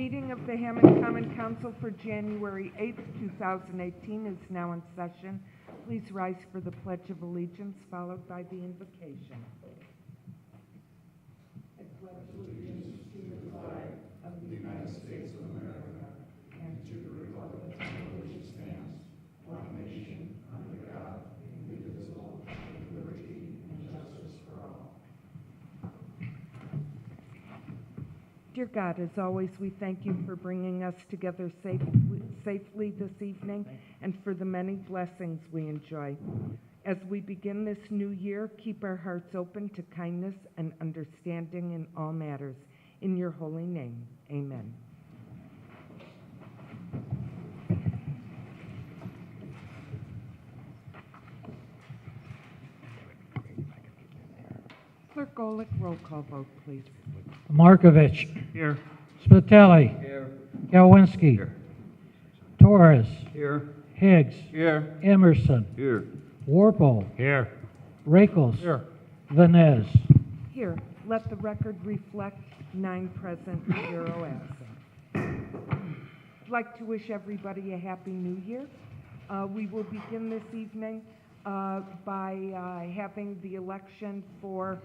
meeting of the Hammond Common Council for January 8th, 2018 is now in session. Please rise for the Pledge of Allegiance, followed by the invocation. I pledge allegiance to the flag of the United States of America and to the republic for which it stands, one nation, under God, indivisible, with liberty and justice for all. Dear God, as always, we thank you for bringing us together safely this evening and for the many blessings we enjoy. As we begin this new year, keep our hearts open to kindness and understanding in all matters. In your holy name, amen. Clerk Golick, roll call vote, please. Markovich. Here. Spitali. Here. Galwinski. Here. Torres. Here. Higgs. Here. Emerson. Here. Warple. Here. Rakels. Here. Vanez. Here, let the record reflect 9 present, 0 absent. I'd like to wish everybody a happy new year. We will begin this evening by having the election for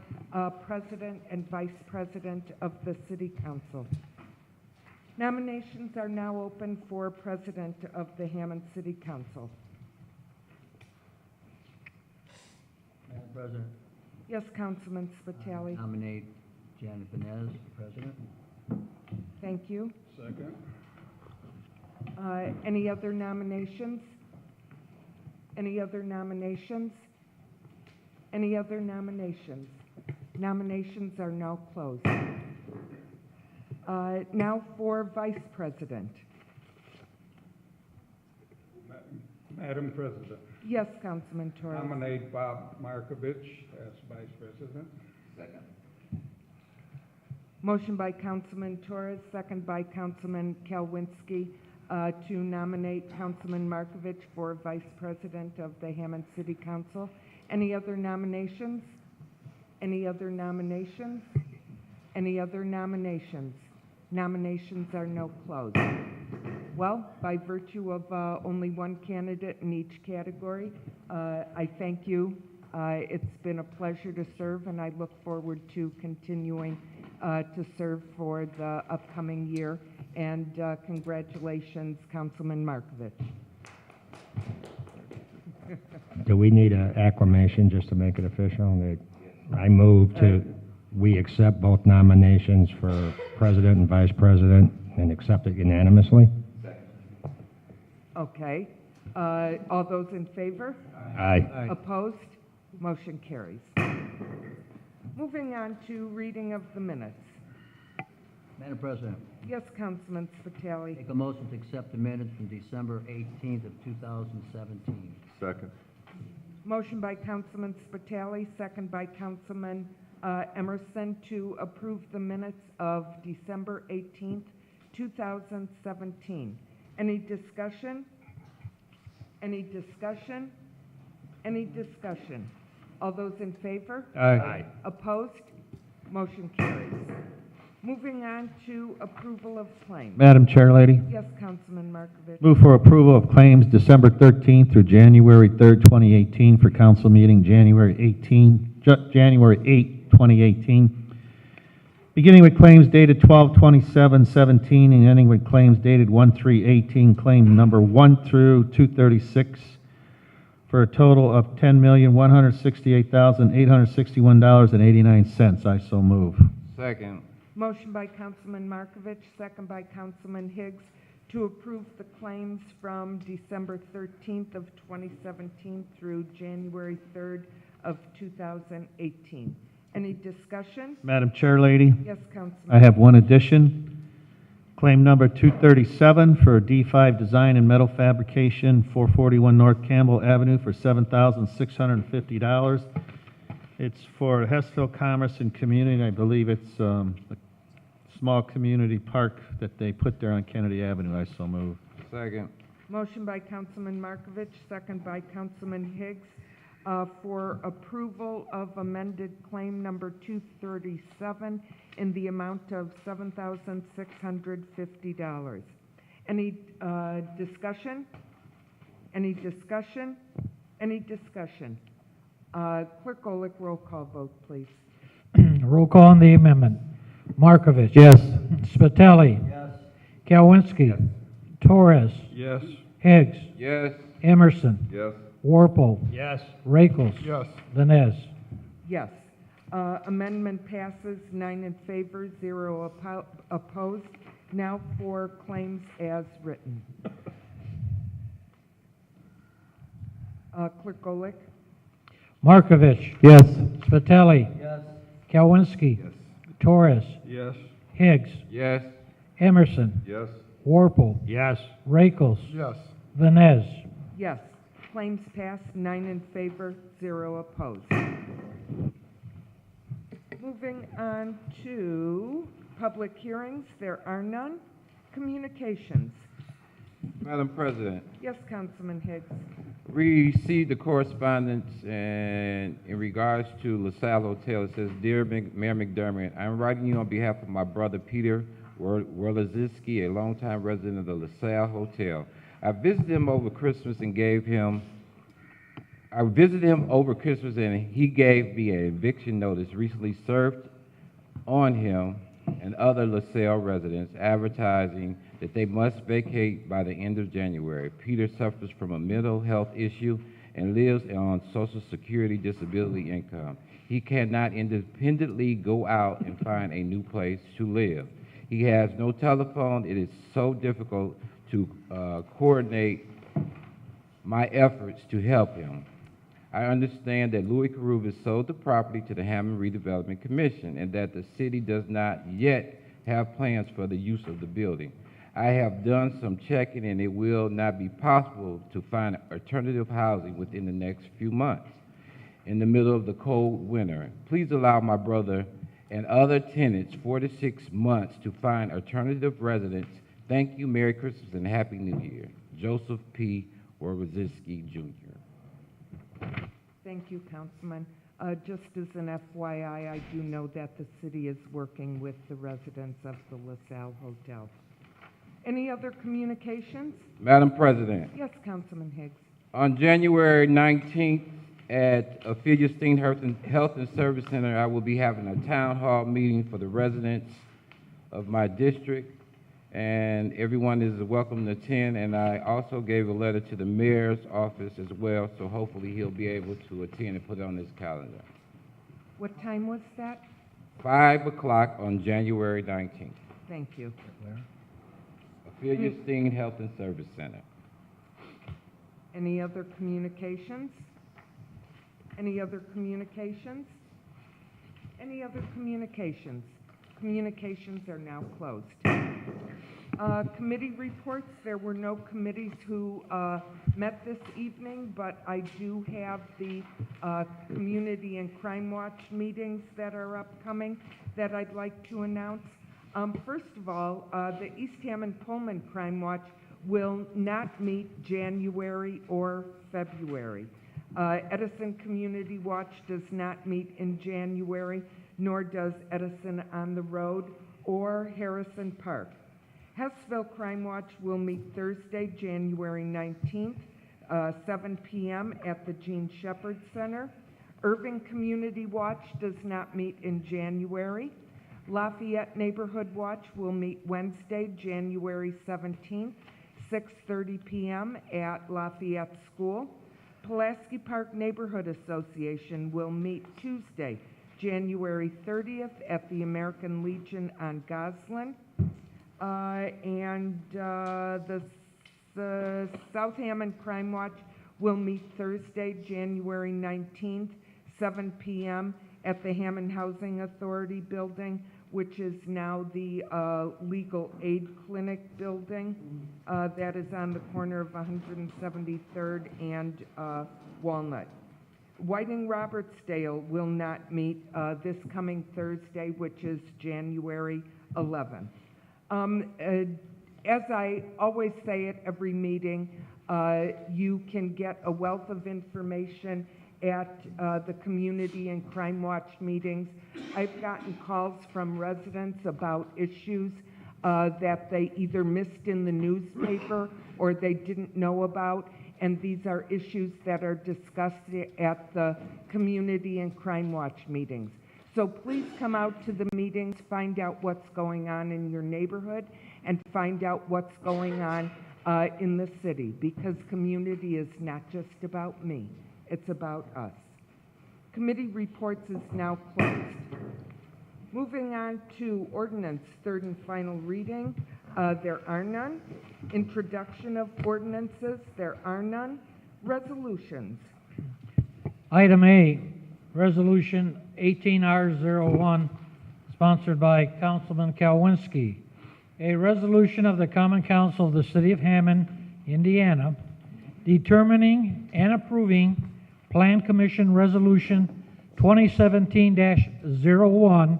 President and Vice President of the City Council. Nominations are now open for President of the Hammond City Council. Madam President, Yes, Councilman Spitali. nominate Janet Vanez for President. Thank you. Second. Any other nominations? Any other nominations? Any other nominations? Nominations are now closed. Now for Vice President. Madam President, Yes, Councilman Torres. nominate Bob Markovich as Vice President. Second. Motion by Councilman Torres, second by Councilman Kalwinski to nominate Councilman Markovich for Vice President of the Hammond City Council. Any other nominations? Any other nominations? Any other nominations? Nominations are now closed. Well, by virtue of only one candidate in each category, I thank you. It's been a pleasure to serve, and I look forward to continuing to serve for the upcoming year. And congratulations, Councilman Markovich. Do we need an acclamation just to make it official? I move we accept both nominations for President and Vice President and accept it unanimously. Okay. All those in favor? Aye. Opposed? Motion carries. Moving on to reading of the minutes. Madam President, Yes, Councilman Spitali. make a motion to accept the minutes from December 18th of 2017. Second. Motion by Councilman Spitali, second by Councilman Emerson to approve the minutes of December 18th, 2017. Any discussion? Any discussion? Any discussion? All those in favor? Aye. Opposed? Motion carries. Moving on to approval of claims. Madam Chair Lady, Yes, Councilman Markovich. move for approval of claims December 13th through January 3rd, 2018 for council meeting January 8, 2018. Beginning with claims dated 12/27/17 and ending with claims dated 1/3/18, claim number 1 through 236 for a total of $10,168,861.89. I so move. Second. Motion by Councilman Markovich, second by Councilman Higgs to approve the claims from December 13th of 2017 through January 3rd of 2018. Any discussion? Madam Chair Lady, Yes, Councilman. I have one addition. Claim number 237 for D5 Design and Metal Fabrication, 441 North Campbell Avenue for $7,650. It's for Hessville Commerce and Community. I believe it's a small community park that they put there on Kennedy Avenue. I so move. Second. Motion by Councilman Markovich, second by Councilman Higgs for approval of amended claim number 237 in the amount of $7,650. Any discussion? Any discussion? Any discussion? Clerk Golick, roll call vote, please. Roll call on the amendment. Markovich. Yes. Spitali. Yes. Kalwinski. Torres. Yes. Higgs. Yes. Emerson. Yes. Warple. Yes. Rakels. Yes. Vines. Yes. Amendment passes, 9 in favor, 0 opposed. Now for claims as written. Clerk Golick? Markovich. Yes. Spitali. Yes. Kalwinski. Yes. Torres. Yes. Higgs. Yes. Emerson. Yes. Warple. Yes. Rakels. Yes. Vines. Yes. Claims passed, 9 in favor, 0 opposed. Moving on to public hearings, there are none. Communications. Madam President, Yes, Councilman Higgs. we received the correspondence and in regards to LaSalle Hotel. It says, Dear Mayor McDermott, I'm writing you on behalf of my brother Peter Werlezinski, a longtime resident of the LaSalle Hotel. I visited him over Christmas and he gave me an eviction notice recently served on him and other LaSalle residents advertising that they must vacate by the end of January. Peter suffers from a mental health issue and lives on Social Security disability income. He cannot independently go out and find a new place to live. He has no telephone. It is so difficult to coordinate my efforts to help him. I understand that Louis Carubas sold the property to the Hammond Redevelopment Commission and that the city does not yet have plans for the use of the building. I have done some checking and it will not be possible to find alternative housing within the next few months in the middle of the cold winter. Please allow my brother and other tenants 4 to 6 months to find alternative residents. Thank you, Merry Christmas and Happy New Year. Joseph P. Werlezinski, Jr. Thank you, Councilman. Just as an FYI, I do know that the city is working with the residents of the LaSalle Hotel. Any other communications? Madam President, Yes, Councilman Higgs. on January 19th at Ophelia Steen Health and Service Center, I will be having a town hall meeting for the residents of my district, and everyone is welcome to attend. And I also gave a letter to the mayor's office as well, so hopefully he'll be able to attend and put it on his calendar. What time was that? 5 o'clock on January 19th. Thank you. Ophelia Steen Health and Service Center. Any other communications? Any other communications? Any other communications? Communications are now closed. Committee reports, there were no committees who met this evening, but I do have the Community and Crime Watch meetings that are upcoming that I'd like to announce. First of all, the East Hammond Pullman Crime Watch will not meet January or February. Edison Community Watch does not meet in January, nor does Edison on the Road or Harrison Park. Hessville Crime Watch will meet Thursday, January 19th, 7 p.m. at the Gene Shepherd Center. Irving Community Watch does not meet in January. Lafayette Neighborhood Watch will meet Wednesday, January 17th, 6:30 p.m. at Lafayette School. Pulaski Park Neighborhood Association will meet Tuesday, January 30th at the American Legion on Goslin. The South Hammond Crime Watch will meet Thursday, January 19th, 7 p.m. at the Hammond Housing Authority building, which is now the Legal Aid Clinic building. That is on the corner of 173rd and Walnut. Whiting Robertsdale will not meet this coming Thursday, which is January 11th. As I always say at every meeting, you can get a wealth of information at the Community and Crime Watch meetings, I've gotten calls from residents about issues that they either missed in the newspaper or they didn't know about, and these are issues that are discussed at the Community and Crime Watch meetings. So please come out to the meetings, find out what's going on in your neighborhood, and find out what's going on in the city, because community is not just about me, it's about us. Committee reports is now closed. Moving on to ordinance, third and final reading, there are none. Introduction of ordinances, there are none. Resolutions. Item A, Resolution 18R01, sponsored by Councilman Kalwinski. A resolution of the Common Council of the City of Hammond, Indiana, determining and approving Plan Commission Resolution 2017-01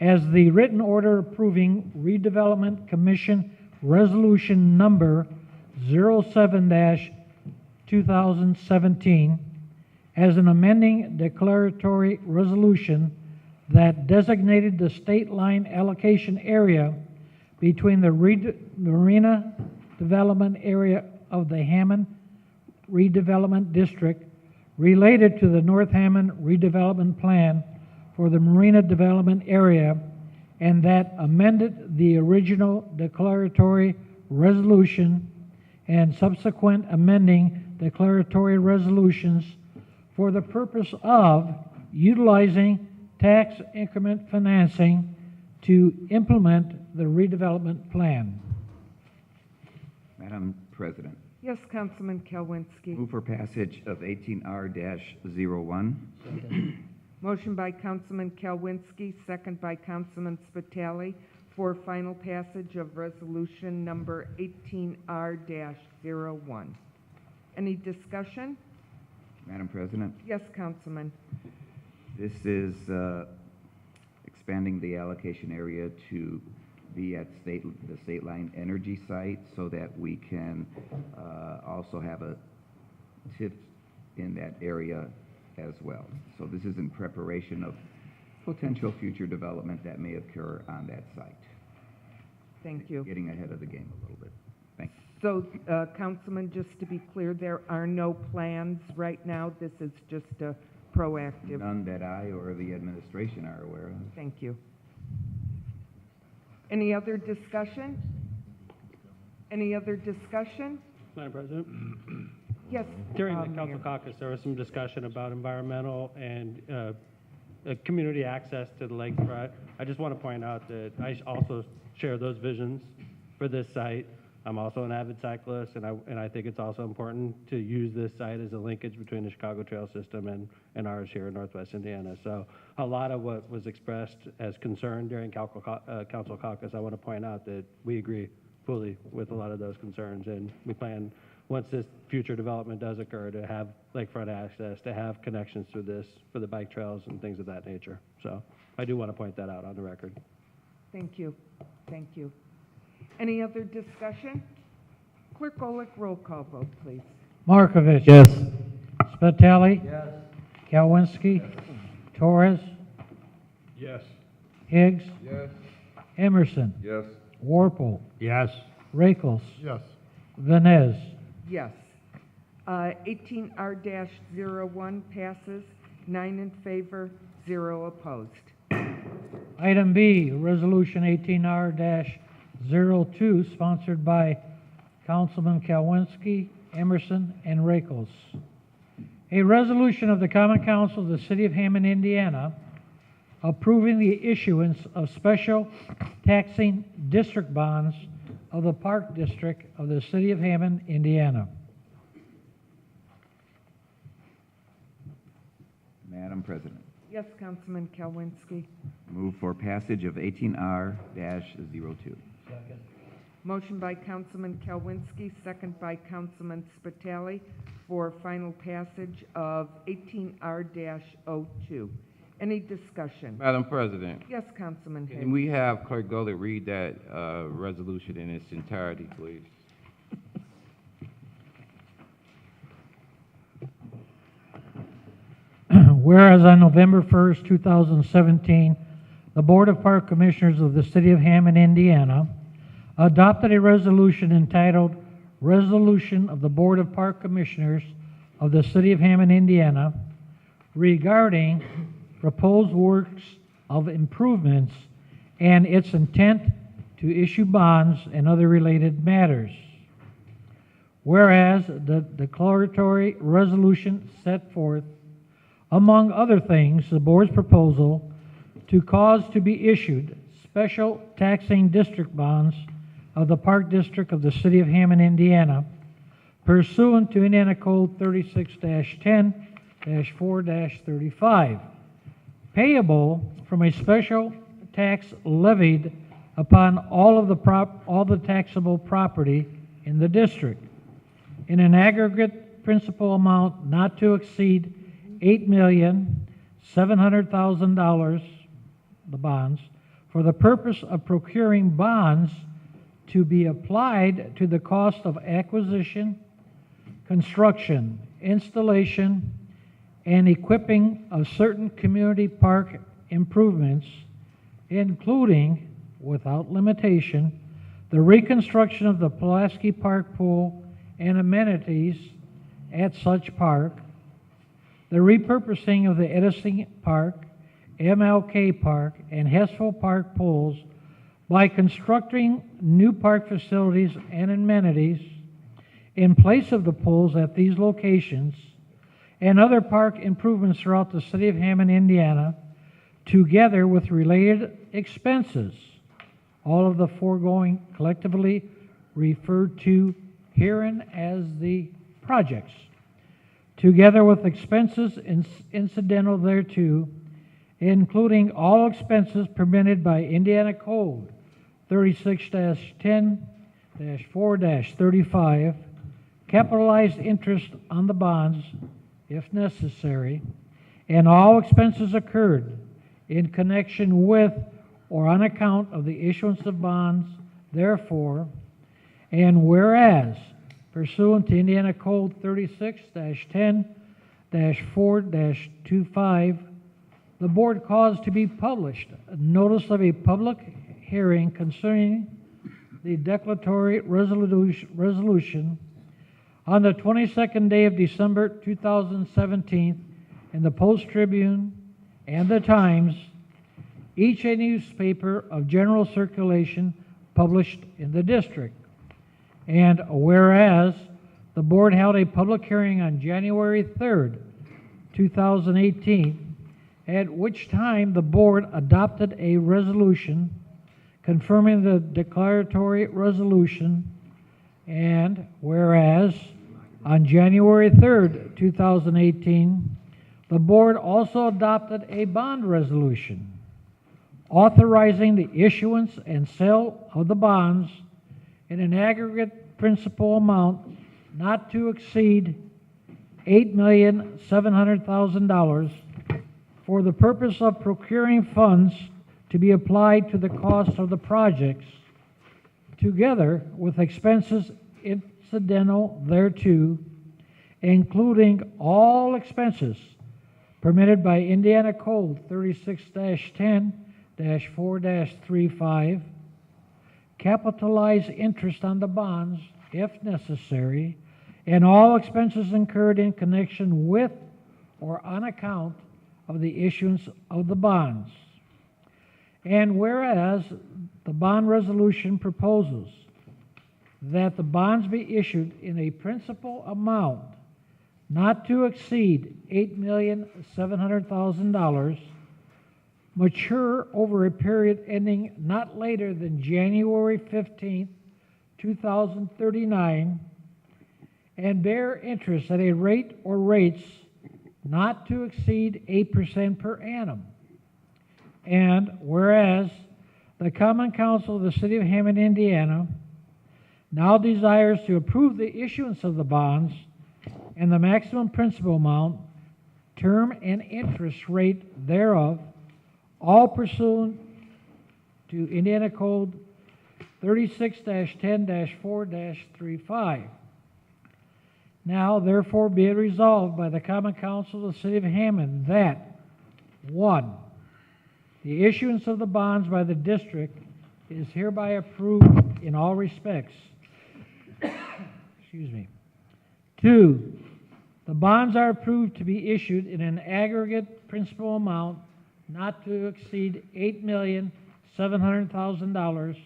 as the written order approving Redevelopment Commission Resolution Number 07-2017 as an amending declaratory resolution that designated the state line allocation area between the Marina Development Area of the Hammond Redevelopment District related to the North Hammond Redevelopment Plan for the Marina Development Area, and that amended the original declaratory resolution and subsequent amending declaratory resolutions for the purpose of utilizing tax increment financing to implement the redevelopment plan. Madam President, Yes, Councilman Kalwinski. move for passage of 18R-01. Motion by Councilman Kalwinski, second by Councilman Spitali for final passage of resolution number 18R-01. Any discussion? Madam President, Yes, Councilman. this is expanding the allocation area to be at the state line energy site so that we can also have a TIF in that area as well. So this is in preparation of potential future development that may occur on that site. Thank you. Getting ahead of the game a little bit. Thank you. So, Councilman, just to be clear, there are no plans right now. This is just a proactive. None that I or the administration are aware of. Thank you. Any other discussion? Any other discussion? Madam President, Yes. during the Mayor. council caucus, there was some discussion about environmental and community access to the lakefront. I just want to point out that I also share those visions for this site. I'm also an avid cyclist, and I think it's also important to use this site as a linkage between the Chicago Trail System and ours here in Northwest Indiana. So a lot of what was expressed as concern during council caucus, I want to point out that we agree fully with a lot of those concerns, and we plan, once this future development does occur, to have lakefront access, to have connections through this for the bike trails and things of that nature. So I do want to point that out on the record. Thank you. Thank you. Any other discussion? Clerk Golick, roll call vote, please. Markovich. Yes. Spitali. Yes. Kalwinski. Torres. Yes. Higgs. Yes. Emerson. Yes. Warple. Yes. Rakels. Yes. Vines. Yes. 18R-01 passes, 9 in favor, 0 opposed. Item B, Resolution 18R-02, sponsored by Councilman Kalwinski, Emerson, and Rakels. A resolution of the Common Council of the City of Hammond, Indiana, approving the issuance of special taxing district bonds of the Park District of the City of Hammond, Indiana. Madam President, Yes, Councilman Kalwinski. move for passage of 18R-02. Motion by Councilman Kalwinski, second by Councilman Spitali for final passage of 18R-02. Any discussion? Madam President, Yes, Councilman can Higgs. we have Clerk Golick read that resolution in its entirety, please? Whereas on November 1st, 2017, the Board of Park Commissioners of the City of Hammond, Indiana, adopted a resolution entitled Resolution of the Board of Park Commissioners of the City of Hammond, Indiana, regarding proposed works of improvements and its intent to issue bonds and other related matters. Whereas the declaratory resolution set forth, among other things, the board's proposal to cause to be issued special taxing district bonds of the Park District of the City of Hammond, Indiana, pursuant to Indiana Code 36-10-4-35, payable from a special tax levied upon all the taxable property in the district, in an aggregate principal amount not to exceed $8,700,000, the bonds, for the purpose of procuring bonds to be applied to the cost of acquisition, construction, installation, and equipping of certain community park improvements, including, without limitation, the reconstruction of the Pulaski Park pool and amenities at such park, the repurposing of the Edison Park, MLK Park, and Hessville Park pools by constructing new park facilities and amenities in place of the pools at these locations, and other park improvements throughout the City of Hammond, Indiana, together with related expenses, all of the foregoing collectively referred to herein as the projects, together with expenses incidental thereto, including all expenses permitted by Indiana Code 36-10-4-35, capitalized interest on the bonds, if necessary, and all expenses incurred in connection with or on account of the issuance of bonds, therefore, and whereas pursuant to Indiana Code 36-10-4-25, the board caused to be published a notice of a public hearing concerning the declaratory resolution on the 22nd day of December 2017 in the Post-Tribune and the Times, each a newspaper of general circulation published in the district. And whereas the board held a public hearing on January 3rd, 2018, at which time the board adopted a resolution confirming the declaratory resolution, and whereas on January 3rd, 2018, the board also adopted a bond resolution authorizing the issuance and sale of the bonds in an aggregate principal amount not to exceed $8,700,000 for the purpose of procuring funds to be applied to the cost of the projects, together with expenses incidental thereto, including all expenses permitted by Indiana Code 36-10-4-35, capitalize interest on the bonds, if necessary, and all expenses incurred in connection with or on account of the issuance of the bonds. And whereas the bond resolution proposes that the bonds be issued in a principal amount not to exceed $8,700,000, mature over a period ending not later than January 15th, 2039, and bear interest at a rate or rates not to exceed 8% per annum. And whereas the Common Council of the City of Hammond, Indiana, now desires to approve the issuance of the bonds and the maximum principal amount, term, and interest rate thereof, all pursuant to Indiana Code 36-10-4-35. Now therefore be it resolved by the Common Council of the City of Hammond that, 1, the issuance of the bonds by the district is hereby approved in all respects. Excuse me. 2, the bonds are approved to be issued in an aggregate principal amount not to exceed $8,700,000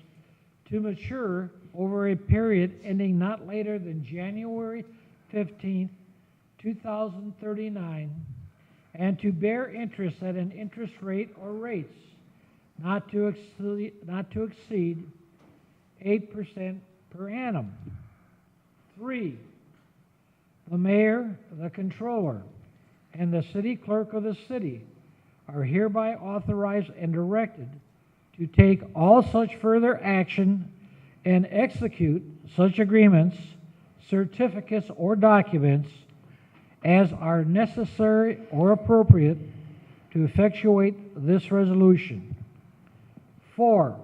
to mature over a period ending not later than January 15th, 2039, and to bear interest at an interest rate or rates not to exceed 8% per annum. 3, the mayor, the controller, and the city clerk of the city are hereby authorized and directed to take all such further action and execute such agreements, certificates, or documents as are necessary or appropriate to effectuate this resolution. 4,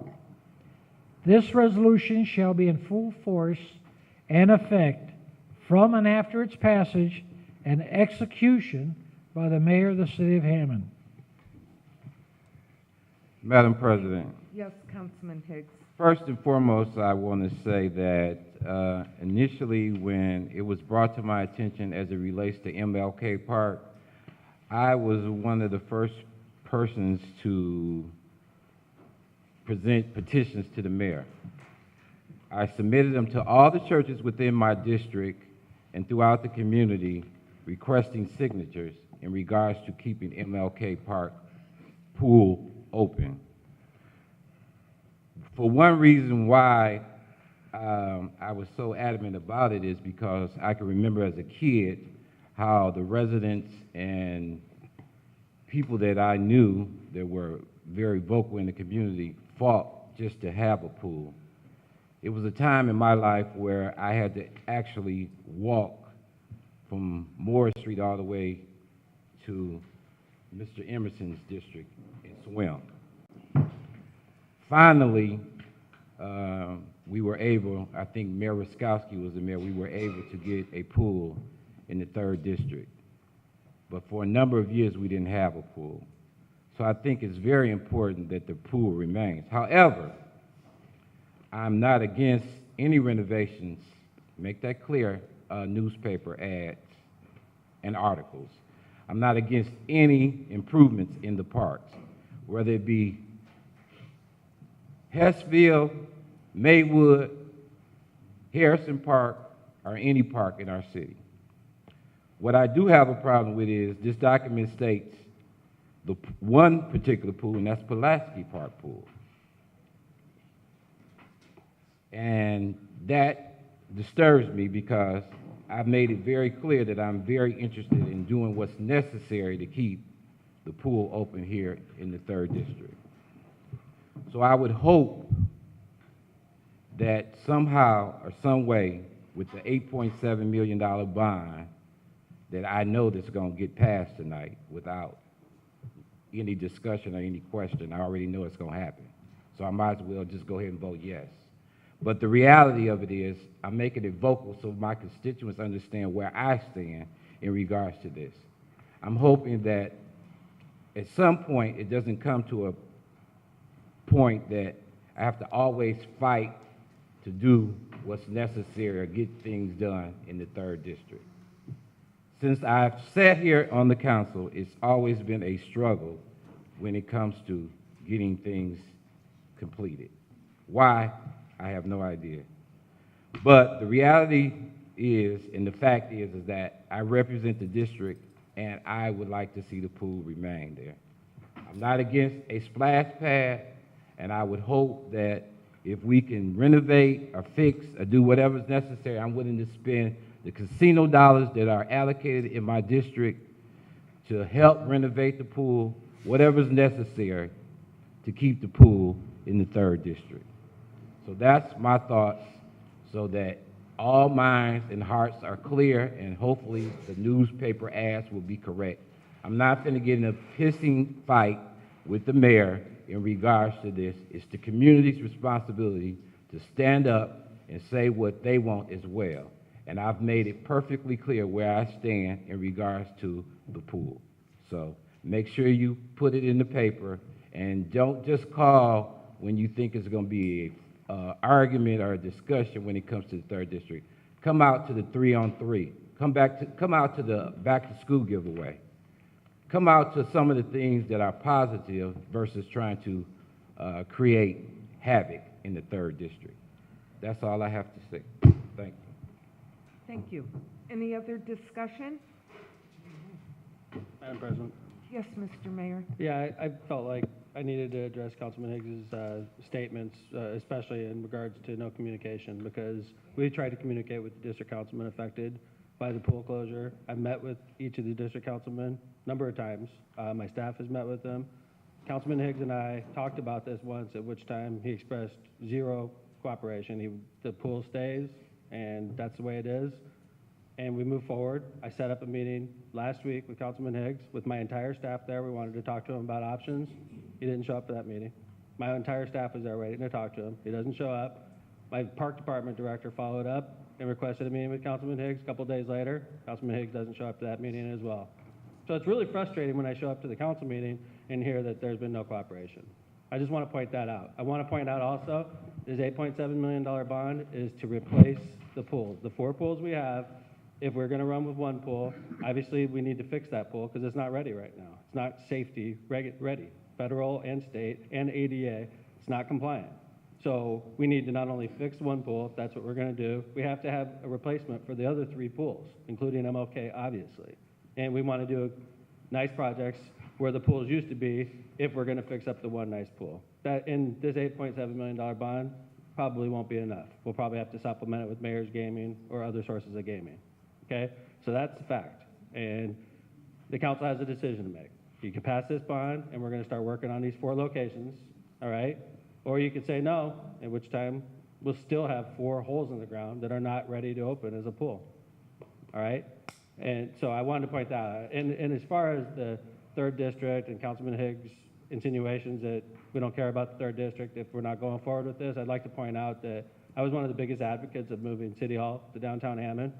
this resolution shall be in full force and effect from and after its passage and execution by the mayor of the city of Hammond. Madam President, Yes, Councilman Higgs. first and foremost, I want to say that initially when it was brought to my attention as it relates to MLK Park, I was one of the first persons to present petitions to the mayor. I submitted them to all the churches within my district and throughout the community requesting signatures in regards to keeping MLK Park pool open. For one reason why I was so adamant about it is because I can remember as a kid how the residents and people that I knew that were very vocal in the community fought just to have a pool. It was a time in my life where I had to actually walk from Moore Street all the way to Mr. Emerson's district and swim. Finally, we were able, I think Mayor Raskowski was the mayor, we were able to get a pool in the 3rd district. But for a number of years, we didn't have a pool. So I think it's very important that the pool remains. However, I'm not against any renovations, make that clear, newspaper ads and articles. I'm not against any improvements in the parks, whether it be Hessville, Maywood, Harrison Park, or any park in our city. What I do have a problem with is this document states the one particular pool, and that's Pulaski Park Pool. And that disturbs me because I've made it very clear that I'm very interested in doing what's necessary to keep the pool open here in the 3rd district. So I would hope that somehow or some way with the $8.7 million bond that I know that's going to get passed tonight without any discussion or any question. I already know it's going to happen. So I might as well just go ahead and vote yes. But the reality of it is I'm making it vocal so my constituents understand where I stand in regards to this. I'm hoping that at some point it doesn't come to a point that I have to always fight to do what's necessary or get things done in the 3rd district. Since I've sat here on the council, it's always been a struggle when it comes to getting things completed. Why? I have no idea. But the reality is, and the fact is that I represent the district and I would like to see the pool remain there. I'm not against a splash pad, and I would hope that if we can renovate or fix or do whatever's necessary, I'm willing to spend the casino dollars that are allocated in my district to help renovate the pool, whatever's necessary to keep the pool in the 3rd district. So that's my thoughts, so that all minds and hearts are clear, and hopefully the newspaper ads will be correct. I'm not going to get in a pissing fight with the mayor in regards to this. It's the community's responsibility to stand up and say what they want as well. And I've made it perfectly clear where I stand in regards to the pool. So make sure you put it in the paper, and don't just call when you think it's going to be an argument or a discussion when it comes to the 3rd District. Come out to the 3-on-3. Come out to the back-to-school giveaway. Come out to some of the things that are positive versus trying to create havoc in the 3rd District. That's all I have to say. Thank you. Thank you. Any other discussion? Madam President. Yes, Mr. Mayor. Yeah, I felt like I needed to address Councilman Higgs's statements, especially in regards to no communication, because we tried to communicate with the district councilman affected by the pool closure. I've met with each of the district councilmen a number of times. My staff has met with them. Councilman Higgs and I talked about this once, at which time he expressed zero cooperation. The pool stays, and that's the way it is. And we move forward. I set up a meeting last week with Councilman Higgs, with my entire staff there. We wanted to talk to him about options. He didn't show up for that meeting. My entire staff was there waiting to talk to him. He doesn't show up. My park department director followed up and requested a meeting with Councilman Higgs. A couple days later, Councilman Higgs doesn't show up to that meeting as well. So it's really frustrating when I show up to the council meeting and hear that there's been no cooperation. I just want to point that out. I want to point out also, this $8.7 million bond is to replace the pools. The 4 pools we have, if we're going to run with 1 pool, obviously we need to fix that pool because it's not ready right now. It's not safety ready. Federal and state and ADA, it's not compliant. So we need to not only fix 1 pool, if that's what we're going to do, we have to have a replacement for the other 3 pools, including MLK, obviously. And we want to do nice projects where the pools used to be if we're going to fix up the 1 nice pool. That, in this $8.7 million bond, probably won't be enough. We'll probably have to supplement it with mayor's gaming or other sources of gaming. Okay? So that's the fact. And the council has a decision to make. You can pass this bond, and we're going to start working on these 4 locations, all right? Or you could say no, at which time we'll still have 4 holes in the ground that are not ready to open as a pool, all right? And so I wanted to point that out. And as far as the 3rd District and Councilman Higgs' insinuations that we don't care about the 3rd District if we're not going forward with this, I'd like to point out that I was one of the biggest advocates of moving City Hall to downtown Hammond.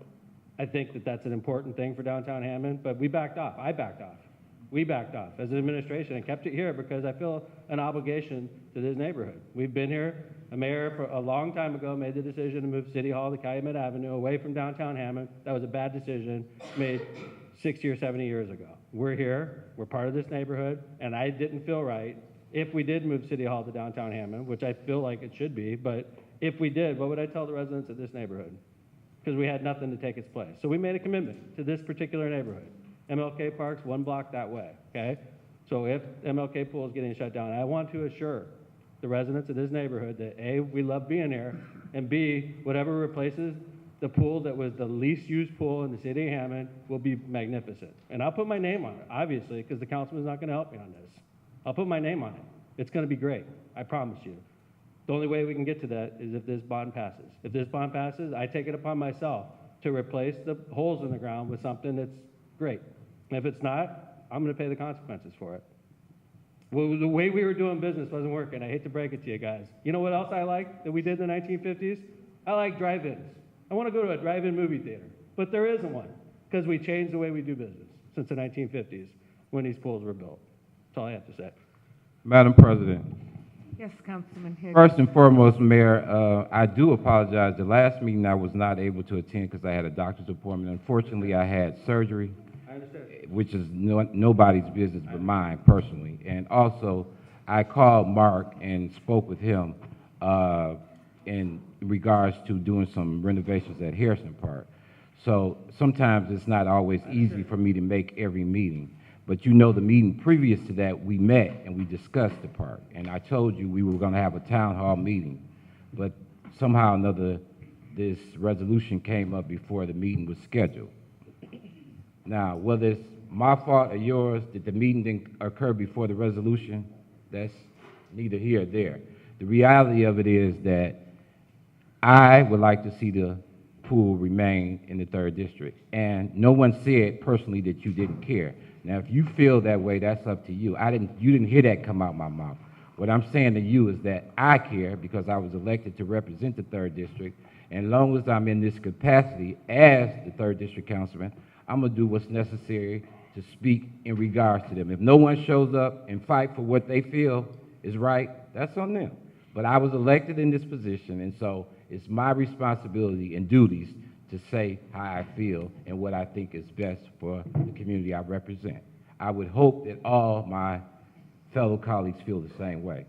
I think that that's an important thing for downtown Hammond, but we backed off. I backed off. We backed off as an administration and kept it here because I feel an obligation to this neighborhood. We've been here. A mayor for a long time ago made the decision to move City Hall to Calumet Avenue away from downtown Hammond. That was a bad decision made 60 or 70 years ago. We're here. We're part of this neighborhood, and I didn't feel right if we did move City Hall to downtown Hammond, which I feel like it should be, but if we did, what would I tell the residents of this neighborhood? Because we had nothing to take its place. So we made a commitment to this particular neighborhood. MLK Park's 1 block that way, okay? So if MLK Pool is getting shut down, I want to assure the residents of this neighborhood that A, we love being here, and B, whatever replaces the pool that was the least used pool in the city of Hammond will be magnificent. And I'll put my name on it, obviously, because the councilman's not gonna help me on this. I'll put my name on it. It's gonna be great, I promise you. The only way we can get to that is if this bond passes. If this bond passes, I take it upon myself to replace the holes in the ground with something that's great. And if it's not, I'm gonna pay the consequences for it. Well, the way we were doing business wasn't working. I hate to break it to you guys. You know what else I like that we did in the 1950s? I like drive-ins. I wanna go to a drive-in movie theater, but there isn't one because we changed the way we do business since the 1950s when these pools were built. That's all I have to say. Madam President, Yes, Councilman Higgs. first and foremost, Mayor, I do apologize. The last meeting I was not able to attend because I had a doctor's appointment. Unfortunately, I had surgery, I understand. which is nobody's business but mine personally. And also, I called Mark and spoke with him in regards to doing some renovations at Harrison Park. So sometimes it's not always easy for me to make every meeting. But you know, the meeting previous to that, we met and we discussed the park. And I told you we were going to have a town hall meeting. But somehow or another, this resolution came up before the meeting was scheduled. Now, whether it's my fault or yours that the meeting didn't occur before the resolution, that's neither here or there. The reality of it is that I would like to see the pool remain in the 3rd District. And no one said personally that you didn't care. Now, if you feel that way, that's up to you. You didn't hear that come out my mouth. What I'm saying to you is that I care because I was elected to represent the 3rd District, and as long as I'm in this capacity as the 3rd District Councilman, I'm gonna do what's necessary to speak in regards to them. If no one shows up and fight for what they feel is right, that's on them. But I was elected in this position, and so it's my responsibility and duties to say how I feel and what I think is best for the community I represent. I would hope that all my fellow colleagues feel the same way.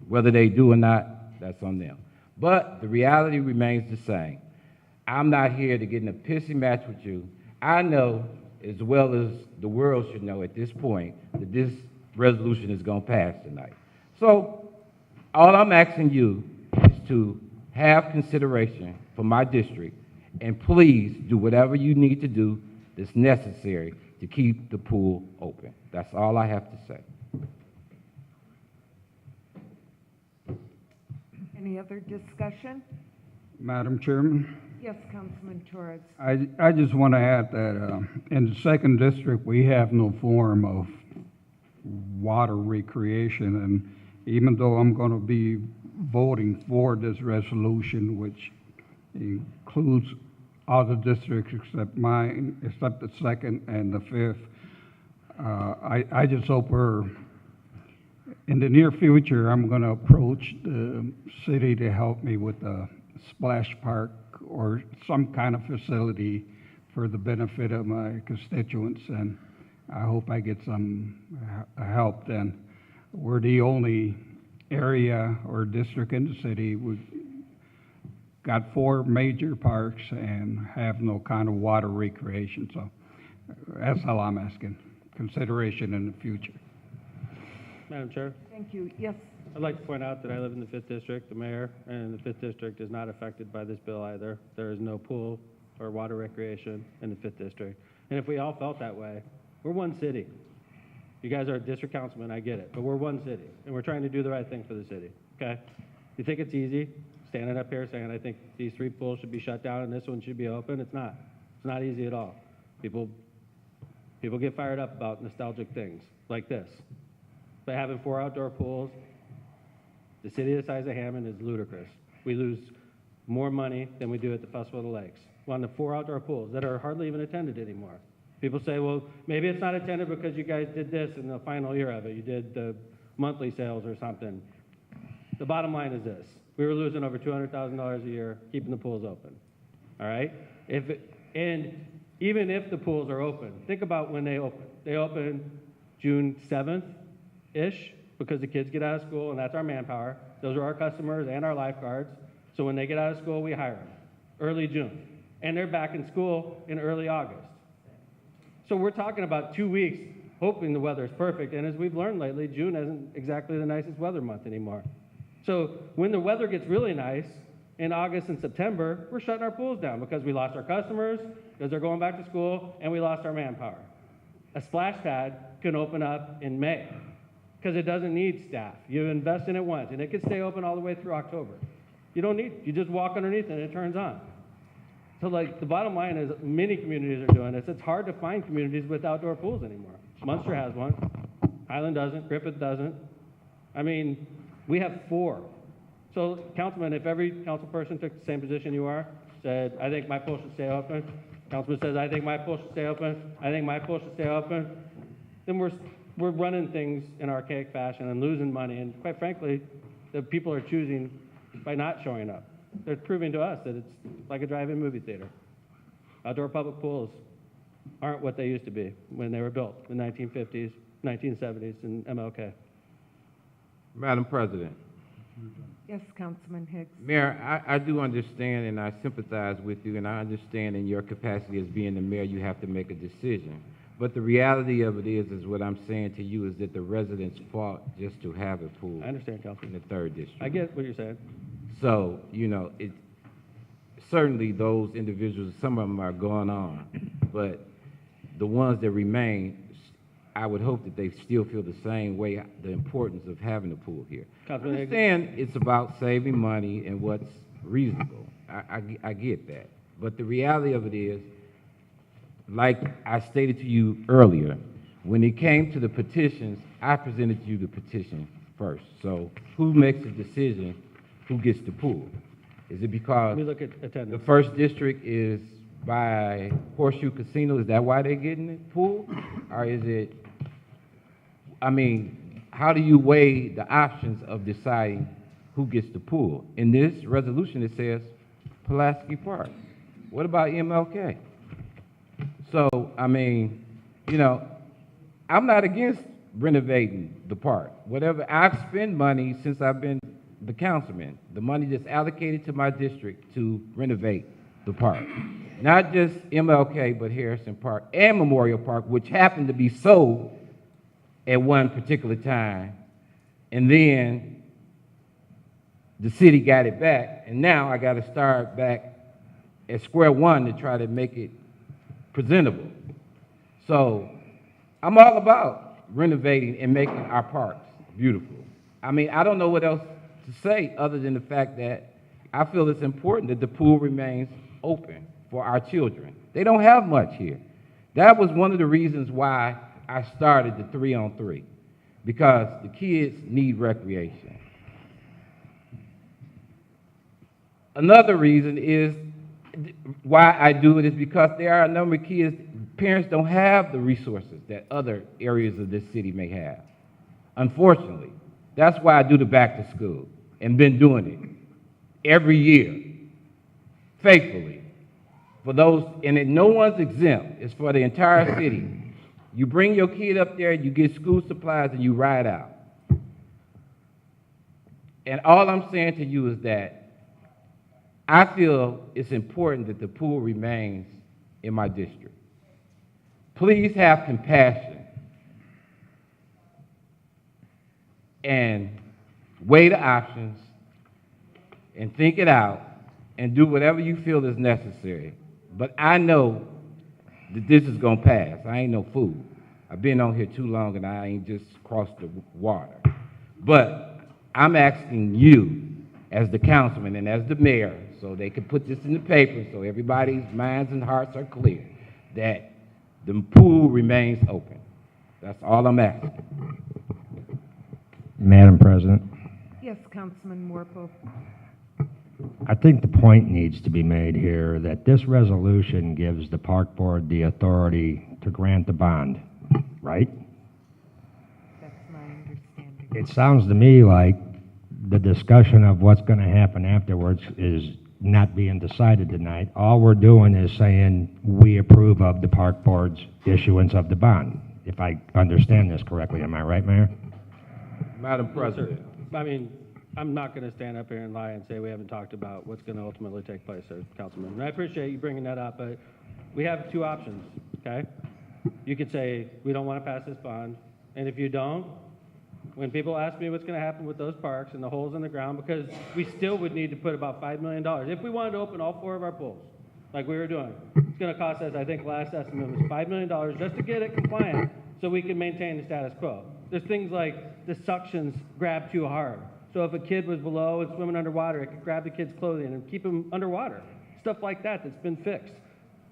Whether they do or not, that's on them. But the reality remains the same. I'm not here to get in a pissy match with you. I know, as well as the world should know at this point, that this resolution is going to pass tonight. So all I'm asking you is to have consideration for my district, and please do whatever you need to do that's necessary to keep the pool open. That's all I have to say. Any other discussion? Madam Chairman, Yes, Councilman Torres. I just want to add that in the 2nd District, we have no form of water recreation, and even though I'm going to be voting for this resolution, which includes all the districts except mine, except the 2nd and the 5th, I just hope in the near future, I'm going to approach the city to help me with a splash park or some kind of facility for the benefit of my constituents, and I hope I get some help then. We're the only area or district in the city. We've got 4 major parks and have no kind of water recreation, so that's all I'm asking, consideration in the future. Madam Chair, Thank you. Yes, I'd like to point out that I live in the 5th District, the mayor, and the 5th District is not affected by this bill either. There is no pool or water recreation in the 5th District. And if we all felt that way, we're one city. You guys are district councilmen, I get it, but we're one city, and we're trying to do the right thing for the city, okay? You think it's easy, standing up here saying, I think these 3 pools should be shut down and this one should be open? It's not. It's not easy at all. People get fired up about nostalgic things like this. But having 4 outdoor pools, the city the size of Hammond is ludicrous. We lose more money than we do at the Festival of the Lakes on the 4 outdoor pools that are hardly even attended anymore. People say, well, maybe it's not attended because you guys did this in the final year of it. You did the monthly sales or something. The bottom line is this. We were losing over $200,000 a year keeping the pools open, all right? And even if the pools are open, think about when they open. They open June 7th-ish because the kids get out of school, and that's our manpower. Those are our customers and our lifeguards. So when they get out of school, we hire them, early June. And they're back in school in early August. So we're talking about 2 weeks, hoping the weather is perfect. And as we've learned lately, June isn't exactly the nicest weather month anymore. So when the weather gets really nice in August and September, we're shutting our pools down because we lost our customers, because they're going back to school, and we lost our manpower. A splash pad can open up in May because it doesn't need staff. You invest in it once, and it can stay open all the way through October. You just walk underneath it and it turns on. So like the bottom line is many communities are doing this. It's hard to find communities with outdoor pools anymore. Munster has one. Highland doesn't. Griffith doesn't. I mean, we have 4. So Councilman, if every council person took the same position you are, said, I think my pool should stay open. Councilman says, I think my pool should stay open. I think my pool should stay open. Then we're running things in archaic fashion and losing money. And quite frankly, the people are choosing by not showing up. They're proving to us that it's like a drive-in movie theater. Outdoor public pools aren't what they used to be when they were built in the 1950s, 1970s, and MLK. Madam President. yes, Councilman Higgs. Mayor, I do understand and I sympathize with you, and I understand in your capacity as being the mayor, you have to make a decision. But the reality of it is what I'm saying to you is that the residents fought just to have a pool I understand, in Councilman. the 3rd District. I get what you're saying. So, certainly those individuals, some of them are gone on, but the ones that remain, I would hope that they still feel the same way, the importance of having a pool here. I Councilman Higgs. understand it's about saving money and what's reasonable. I get that. But the reality of it is, like I stated to you earlier, when it came to the petitions, I presented to you the petition first. So who makes the decision who gets the pool? Is it because Let me look at the attendance. first district is by Horseshoe Casino? Is that why they're getting the pool? Or is it, I mean, how do you weigh the options of deciding who gets the pool? In this resolution, it says Pulaski Park. What about MLK? So, I mean, you know, I'm not against renovating the park. Whatever, I've spent money since I've been the councilman, the money that's allocated to my district to renovate the park. Not just MLK, but Harrison Park and Memorial Park, which happened to be sold at one particular time. And then the city got it back, and now I got to start back at square one to try to make it presentable. So I'm all about renovating and making our parks beautiful. I mean, I don't know what else to say other than the fact that I feel it's important that the pool remains open for our children. They don't have much here. That was one of the reasons why I started the 3-on-3, because the kids need recreation. Another reason is why I do it is because there are a number of kids, parents don't have the resources that other areas of this city may have. Unfortunately, that's why I do the back to school and been doing it every year, faithfully. For those, and no one's exempt, it's for the entire city. You bring your kid up there, you get school supplies, and you ride out. And all I'm saying to you is that I feel it's important that the pool remains in my district. Please have compassion and weigh the options and think it out and do whatever you feel is necessary. But I know that this is going to pass. I ain't no fool. I've been on here too long and I ain't just crossed the water. But I'm asking you as the councilman and as the mayor, so they can put this in the paper so everybody's minds and hearts are clear, that the pool remains open. That's all I'm asking. Madam President, Yes, Councilman Warple. I think the point needs to be made here that this resolution gives the park board the authority to grant the bond, right? That's my understanding. It sounds to me like the discussion of what's going to happen afterwards is not being decided tonight. All we're doing is saying we approve of the park board's issuance of the bond. If I understand this correctly, am I right, Mayor? Madam President. I mean, I'm not going to stand up here and lie and say we haven't talked about what's going to ultimately take place, Councilman. And I appreciate you bringing that up, but we have two options, okay? You could say, we don't want to pass this bond, and if you don't, when people ask me what's going to happen with those parks and the holes in the ground, because we still would need to put about $5 million. If we wanted to open all 4 of our pools, like we were doing, it's going to cost us, I think last estimate was $5 million just to get it compliant so we can maintain the status quo. There's things like the suctions grab too hard. So if a kid was below and swimming underwater, it could grab the kid's clothing and keep him underwater. Stuff like that that's been fixed.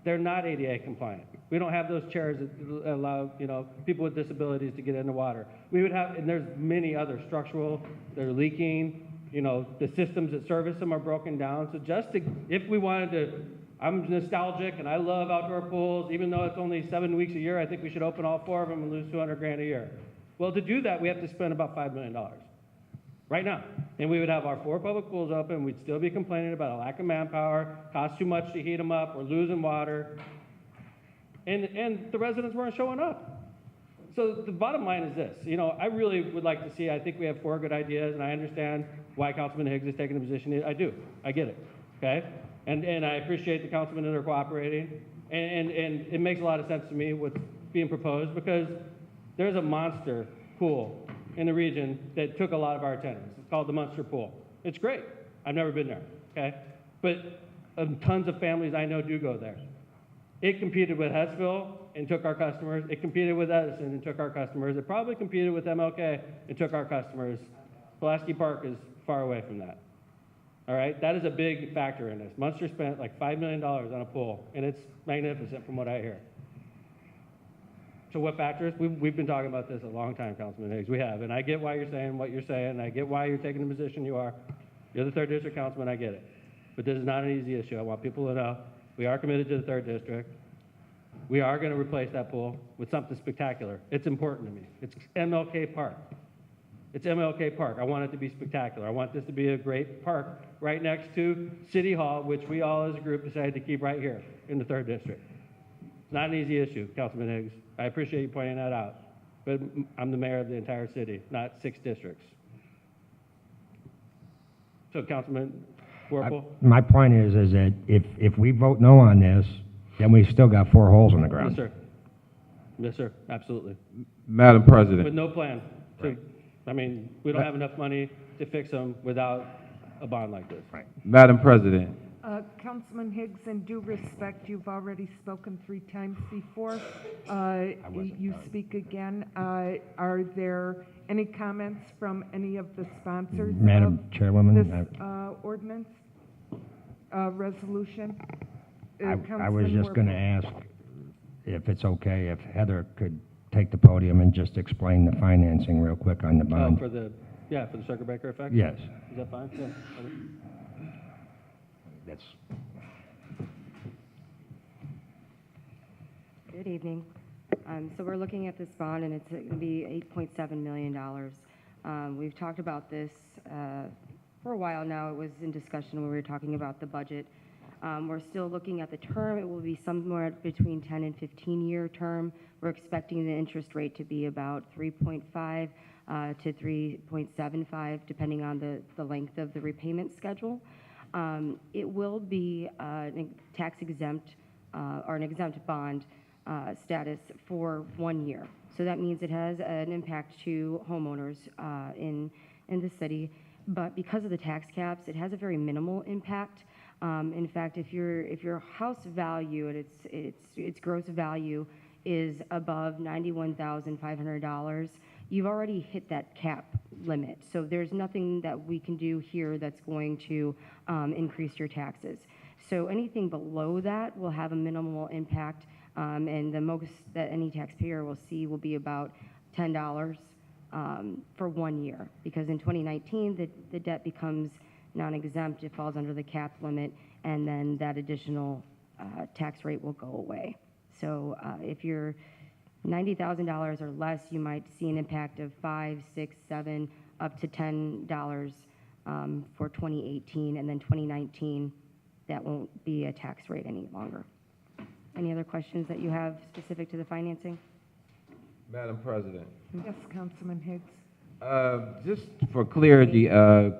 They're not ADA compliant. We don't have those chairs that allow, you know, people with disabilities to get in the water. We would have, and there's many other structural, they're leaking, you know, the systems that service them are broken down. So just to, if we wanted to, I'm nostalgic and I love outdoor pools, even though it's only 7 weeks a year, I think we should open all 4 of them and lose $200 grand a year. Well, to do that, we have to spend about $5 million. Right now. And we would have our 4 public pools open, we'd still be complaining about a lack of manpower, cost too much to heat them up, we're losing water, and the residents weren't showing up. So the bottom line is this, you know, I really would like to see, I think we have 4 good ideas, and I understand why Councilman Higgs is taking the position, I do, I get it, okay? And I appreciate the councilmen that are cooperating, and it makes a lot of sense to me what's being proposed, because there's a monster pool in the region that took a lot of our attendance. It's called the Munster Pool. It's great. I've never been there, okay? But tons of families I know do go there. It competed with Hessville and took our customers. It competed with Edison and took our customers. It probably competed with MLK and took our customers. Pulaski Park is far away from that. All right? That is a big factor in this. Munster spent like $5 million on a pool, and it's magnificent from what I hear. To what factors? We've been talking about this a long time, Councilman Higgs. We have, and I get why you're saying what you're saying, and I get why you're taking the position you are. You're the 3rd District Councilman, I get it. But this is not an easy issue. I want people to know we are committed to the 3rd District. We are going to replace that pool with something spectacular. It's important to me. It's MLK Park. It's MLK Park. I want it to be spectacular. I want this to be a great park right next to City Hall, which we all as a group decided to keep right here in the 3rd District. It's not an easy issue, Councilman Higgs. I appreciate you pointing that out. But I'm the mayor of the entire city, not 6 districts. So, Councilman Warple? My point is that if we vote no on this, then we still got 4 holes in the ground. Yes, sir. Yes, sir. Absolutely. Madam President. With no plan. So, I mean, we don't have enough money to fix them without a bond like this. Right. Madam President. Councilman Higgs, in due respect, you've already spoken 3 times before. You speak again. Are there any comments from any of the sponsors Madam of Chairwoman, this ordinance, resolution? I was Councilman just going to Warple. ask if it's okay if Heather could take the podium and just explain the financing real quick on the Oh, bond. for the circuit breaker effect? Yes. Is that fine? Yeah. Okay. That's Good evening. So we're looking at this bond, and it's going to be $8.7 million. We've talked about this for a while now. It was in discussion when we were talking about the budget. We're still looking at the term. It will be somewhere between 10 and 15-year term. We're expecting the interest rate to be about 3.5 to 3.75, depending on the length of the repayment schedule. It will be tax exempt or an exempt bond status for 1 year. So that means it has an impact to homeowners in the city. But because of the tax caps, it has a very minimal impact. In fact, if your house value and its gross value is above $91,500, you've already hit that cap limit. So there's nothing that we can do here that's going to increase your taxes. So anything below that will have a minimal impact, and the most that any taxpayer will see will be about $10 for 1 year, because in 2019 the debt becomes non-exempt. It falls under the cap limit, and then that additional tax rate will go away. So if you're $90,000 or less, you might see an impact of $5, $6, $7, up to $10 for 2018, and then 2019, that won't be a tax rate any longer. Any other questions that you have specific to the financing? Madam President. Yes, Councilman Higgs. Just for clarity,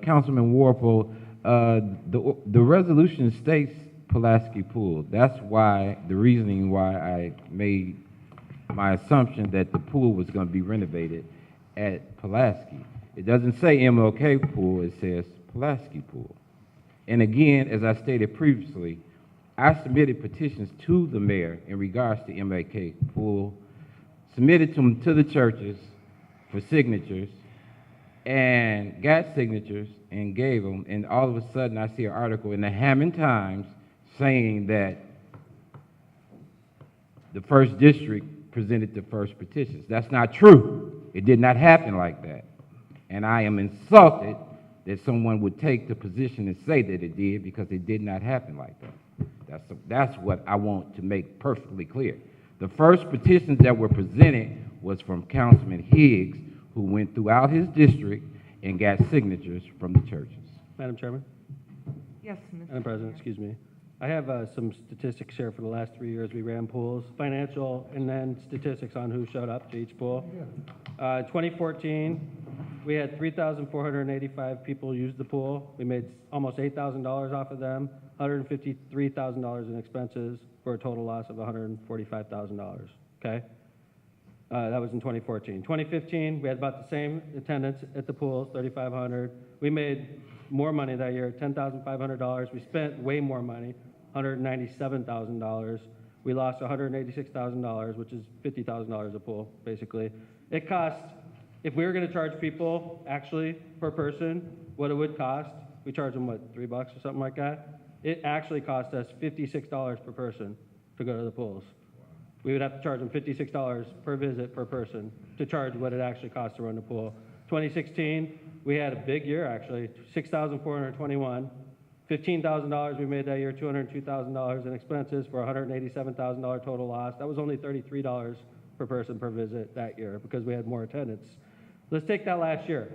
Councilman Warple, the resolution states Pulaski Pool. That's why, the reasoning why I made my assumption that the pool was going to be renovated at Pulaski. It doesn't say MLK Pool, it says Pulaski Pool. And again, as I stated previously, I submitted petitions to the mayor in regards to MLK Pool, submitted them to the churches for signatures, and got signatures and gave them, and all of a sudden I see an article in the Hammond Times saying that the 1st District presented the first petitions. That's not true. It did not happen like that. And I am insulted that someone would take the position and say that it did, because it did not happen like that. That's what I want to make perfectly clear. The first petitions that were presented was from Councilman Higgs, who went throughout his district and got signatures from the churches. Madam Chairman? Yes, Mr. Madam President, excuse me. I have some statistics here for the last 3 years we ran pools, financial, and then statistics on who showed up to each pool. 2014, we had 3,485 people use the pool. We made almost $8,000 off of them, $153,000 in expenses, for a total loss of $145,000, okay? That was in 2014. 2015, we had about the same attendance at the pools, 3,500. We made more money that year, $10,500. We spent way more money, $197,000. We lost $186,000, which is $50,000 a pool, basically. It cost, if we were going to charge people, actually, per person, what it would cost, we charge them, what, $3 or something like that? It actually cost us $56 per person to go to the pools. We would have to charge them $56 per visit per person to charge what it actually costs to run the pool. 2016, we had a big year actually, 6,421. $15,000 we made that year, $202,000 in expenses for $187,000 total loss. That was only $33 per person per visit that year because we had more attendance. Let's take that last year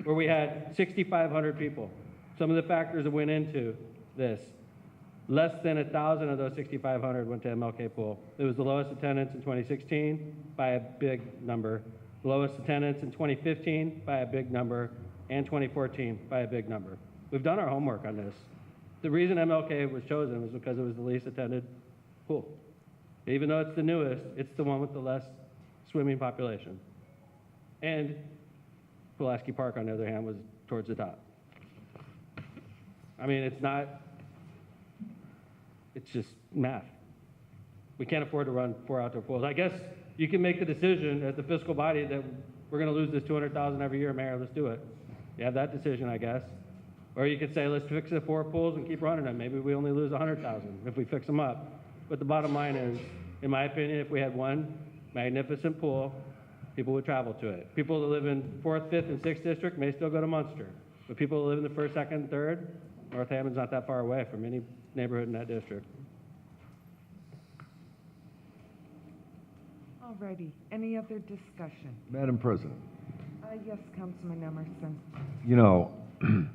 where we had 6,500 people. Some of the factors that went into this. Less than 1,000 of those 6,500 went to MLK Pool. It was the lowest attendance in 2016 by a big number, lowest attendance in 2015 by a big number, and 2014 by a big number. We've done our homework on this. The reason MLK was chosen was because it was the least attended pool. Even though it's the newest, it's the one with the less swimming population. And Pulaski Park, on the other hand, was towards the top. I mean, it's just math. We can't afford to run 4 outdoor pools. I guess you can make the decision as the fiscal body that we're gonna lose this 200,000 every year, Mayor, let's do it. You have that decision, I guess. Or you could say, let's fix the 4 pools and keep running them. Maybe we only lose 100,000 if we fix them up. But the bottom line is, in my opinion, if we had one magnificent pool, people would travel to it. People that live in 4th, 5th, and 6th district may still go to Munster. But people that live in the 1st, 2nd, and 3rd, North Hammond's not that far away from any neighborhood in that district. Alrighty, any other discussion? Madam President, Yes, Councilman Emerson. you know,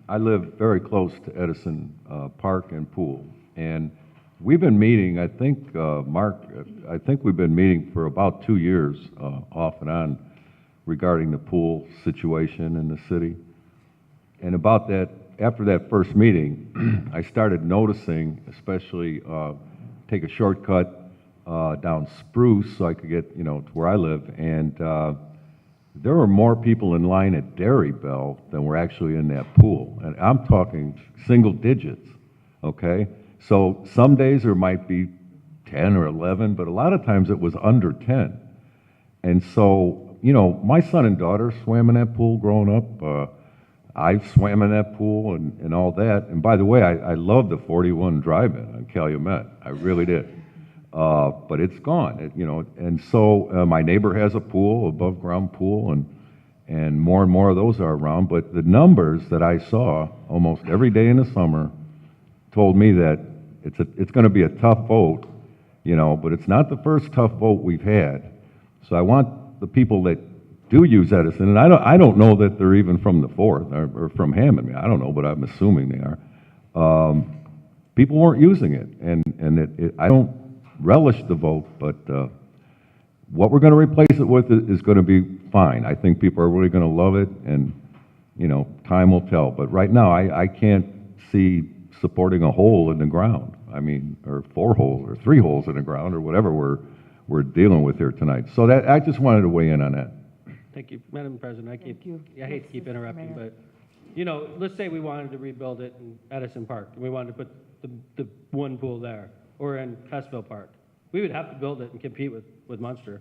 I live very close to Edison Park and Pool, and we've been meeting, I think, Mark, I think we've been meeting for about 2 years off and on regarding the pool situation in the city. And about that, after that first meeting, I started noticing, especially take a shortcut down Spruce so I could get, you know, to where I live, and there were more people in line at Dairy Bell than were actually in that pool. And I'm talking single digits, okay? So some days there might be 10 or 11, but a lot of times it was under 10. And so, you know, my son and daughter swam in that pool growing up. I swam in that pool and all that. And by the way, I love the 41 drive-in on Calumet. I really did. But it's gone, you know. And so my neighbor has a pool, above ground pool, and more of those are around. But the numbers that I saw almost every day in the summer told me that it's going to be a tough vote, you know, but it's not the first tough vote we've had. So I want the people that do use Edison, and I don't know that they're even from the 4th or from Hammond. I don't know, but I'm assuming they are. People weren't using it, and I don't relish the vote, but what we're going to replace it with is going to be fine. I think people are really going to love it, and you know, time will tell. But right now, I can't see supporting a hole in the ground. I mean, or 4 holes or 3 holes in the ground or whatever we're dealing with here tonight. So that I just wanted to weigh in on that. Thank you, Madam President. I Thank you. hate to Yes, keep Mr. interrupting, Mayor. but, you know, let's say we wanted to rebuild it in Edison Park, and we wanted to put the one pool there, or in Hessville Park. We would have to build it and compete with Munster.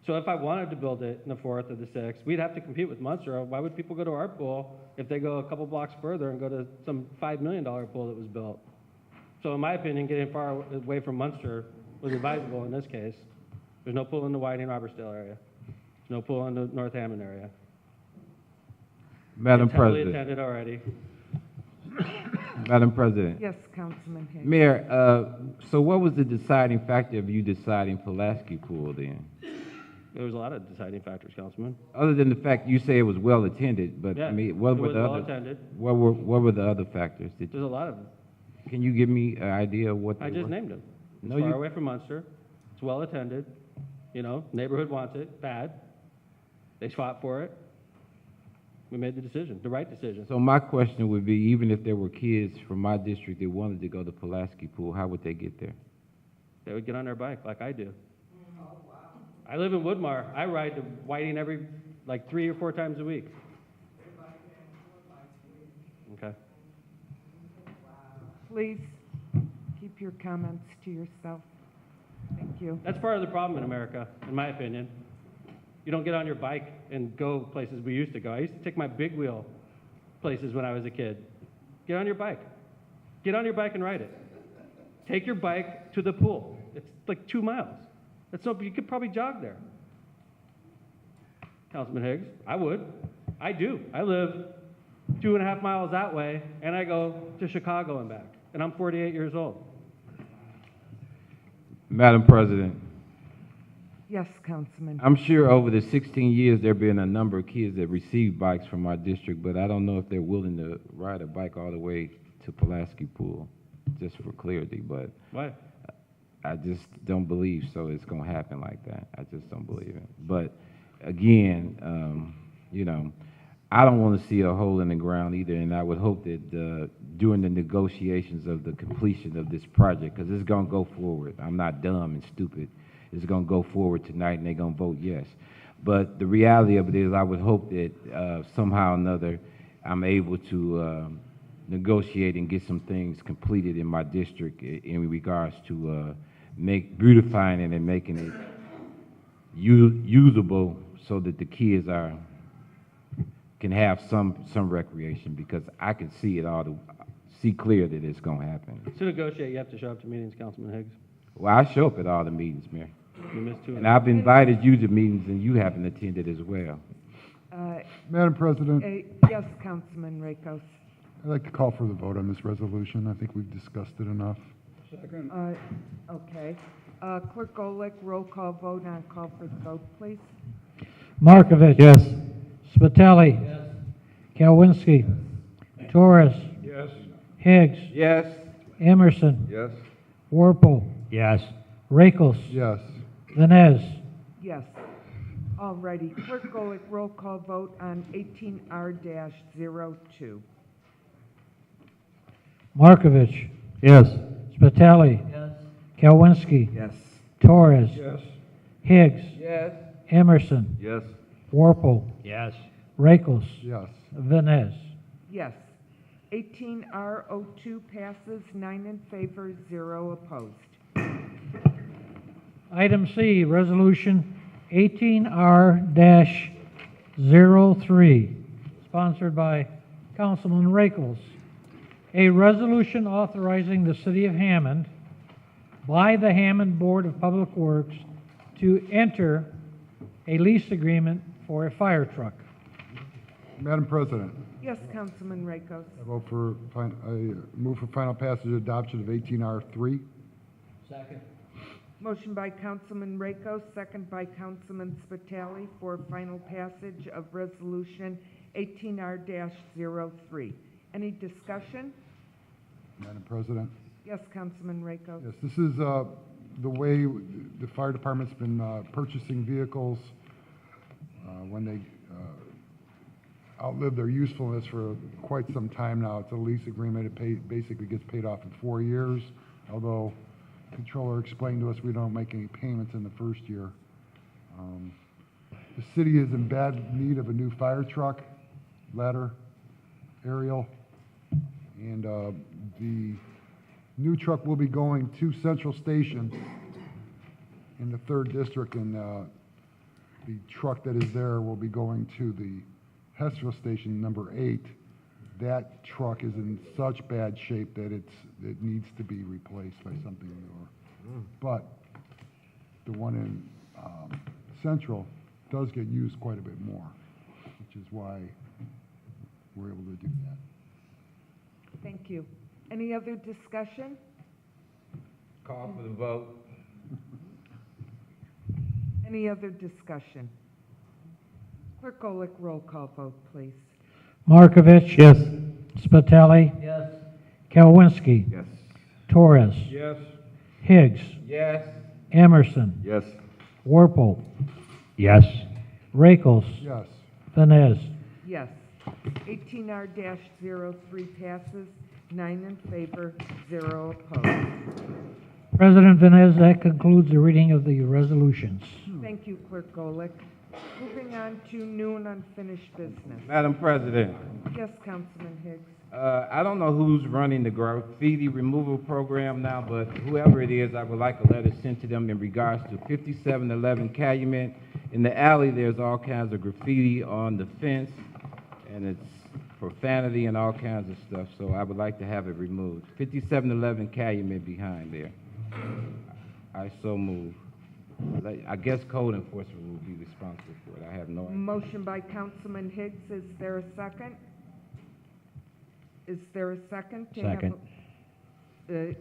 So if I wanted to build it in the 4th or the 6th, we'd have to compete with Munster. Why would people go to our pool if they go a couple blocks further and go to some $5 million pool that was built? So in my opinion, getting far away from Munster was advisable in this case. There's no pool in the Whiting-Robertsdale area. There's no pool in the North Hammond area. Madam It's heavily President. attended already. Madam President. Yes, Councilman Hayes. Mayor, so what was the deciding factor of you deciding Pulaski Pool then? There was a lot of deciding factors, Councilman. Other than the fact you say it was well attended, but Yeah, I mean, what it were was the well other? attended. What were the other factors? There's a lot of them. Can you give me an idea of what they I just were? named them. It's No, far you- away from Munster. It's well attended. You know, neighborhood wants it bad. They fought for it. We made the decision, the right decision. So my question would be, even if there were kids from my district that wanted to go to Pulaski Pool, how would they get there? They would get on their bike like I do. I live in Woodmar. I ride to Whiting like 3 or 4 times a week. Okay. Please keep your comments to yourself. Thank you. That's part of the problem in America, in my opinion. You don't get on your bike and go places we used to go. I used to take my big wheel places when I was a kid. Get on your bike. Get on your bike and ride it. Take your bike to the pool. It's like 2 miles. You could probably jog there. Councilman Higgs, I would. I do. I live 2.5 miles that way, and I go to Chicago and back, and I'm 48 years old. Madam President, Yes, Councilman. I'm sure over the 16 years, there have been a number of kids that received bikes from our district, but I don't know if they're willing to ride a bike all the way to Pulaski Pool, just for clarity, but Why? I just don't believe so it's gonna happen like that. I just don't believe it. But again, you know, I don't wanna see a hole in the ground either, and I would hope that, during the negotiations of the completion of this project, because it's gonna go forward. I'm not dumb and stupid. It's gonna go forward tonight, and they're gonna vote yes. But the reality of it is, I would hope that, somehow or another, I'm able to, negotiate and get some things completed in my district in regards to, beautifying it and making it usable so that the kids can have some recreation, because I can see see clear that it's gonna happen. To negotiate, you have to show up to meetings, Councilman Higgs. Well, I show up at all the meetings, Mayor. You missed two. And I've invited you to meetings, and you haven't attended as well. Madam President, Yes, Councilman Rakos. I'd like to call for the vote on this resolution. I think we've discussed it enough. Okay. Clerk Golick, roll call vote on call for the vote, please. Markovich. Yes. Spitali. Yes. Kalwinski. Torres. Yes. Higgs. Yes. Emerson. Yes. Warple. Yes. Rakos. Yes. Vines. Yes. All righty. Clerk Golick, roll call vote on 18R-02. Markovich. Yes. Spitali. Yes. Kalwinski. Yes. Torres. Yes. Higgs. Yes. Emerson. Yes. Warple. Yes. Rakos. Yes. Vines. Yes. 18R-02 passes, 9 in favor, 0 opposed. Item C, Resolution 18R-03, sponsored by Councilman Rakos. A resolution authorizing the City of Hammond by the Hammond Board of Public Works to enter a lease agreement for a fire truck. Madam President, Yes, Councilman Rakos. I move for final passage and adoption of 18R3. Second. Motion by Councilman Rakos, second by Councilman Spitali for final passage of Resolution 18R-03. Any discussion? Madam President, Yes, Councilman Rakos. yes, this is the way the fire department's been purchasing vehicles when they outlive their usefulness for quite some time now. It's a lease agreement. It basically gets paid off in 4 years, although Controller explained to us we don't make any payments in the first year. The city is in bad need of a new fire truck, ladder, aerial, and the new truck will be going to Central Station in the 3rd District, and the truck that is there will be going to the Hessville Station, number 8. That truck is in such bad shape that it needs to be replaced by something newer. But the one in Central does get used quite a bit more, which is why we're able to do that. Thank you. Any other discussion? Call for the vote. Any other discussion? Clerk Golick, roll call vote, please. Markovich. Yes. Spitali. Yes. Kalwinski. Yes. Torres. Yes. Higgs. Yes. Emerson. Yes. Warple. Yes. Rakos. Yes. Vines. Yes. 18R-03 passes, 9 in favor, 0 opposed. President Vines, that concludes the reading of the resolutions. Thank you, Clerk Golick. Moving on to new and unfinished business. Madam President, Yes, Councilman Higgs. I don't know who's running the graffiti removal program now, but whoever it is, I would like a letter sent to them in regards to 5711 Calumet. In the alley, there's all kinds of graffiti on the fence, and it's profanity and all kinds of stuff, so I would like to have it removed. 5711 Calumet behind there. I so move. I guess code enforcement will be responsible for it. I have no idea. Motion by Councilman Higgs, is there a second? Is there a second? to have Second.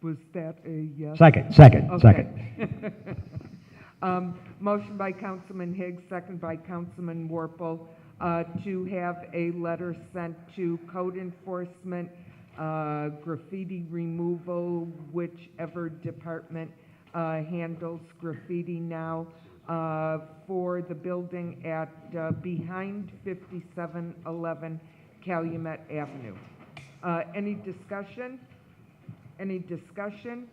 Was that a yes? Second. Okay. Motion by Councilman Higgs, second by Councilman Warple, to have a letter sent to code enforcement, graffiti removal, whichever department handles graffiti now, for the building at behind 5711 Calumet Avenue. Any discussion? Any discussion?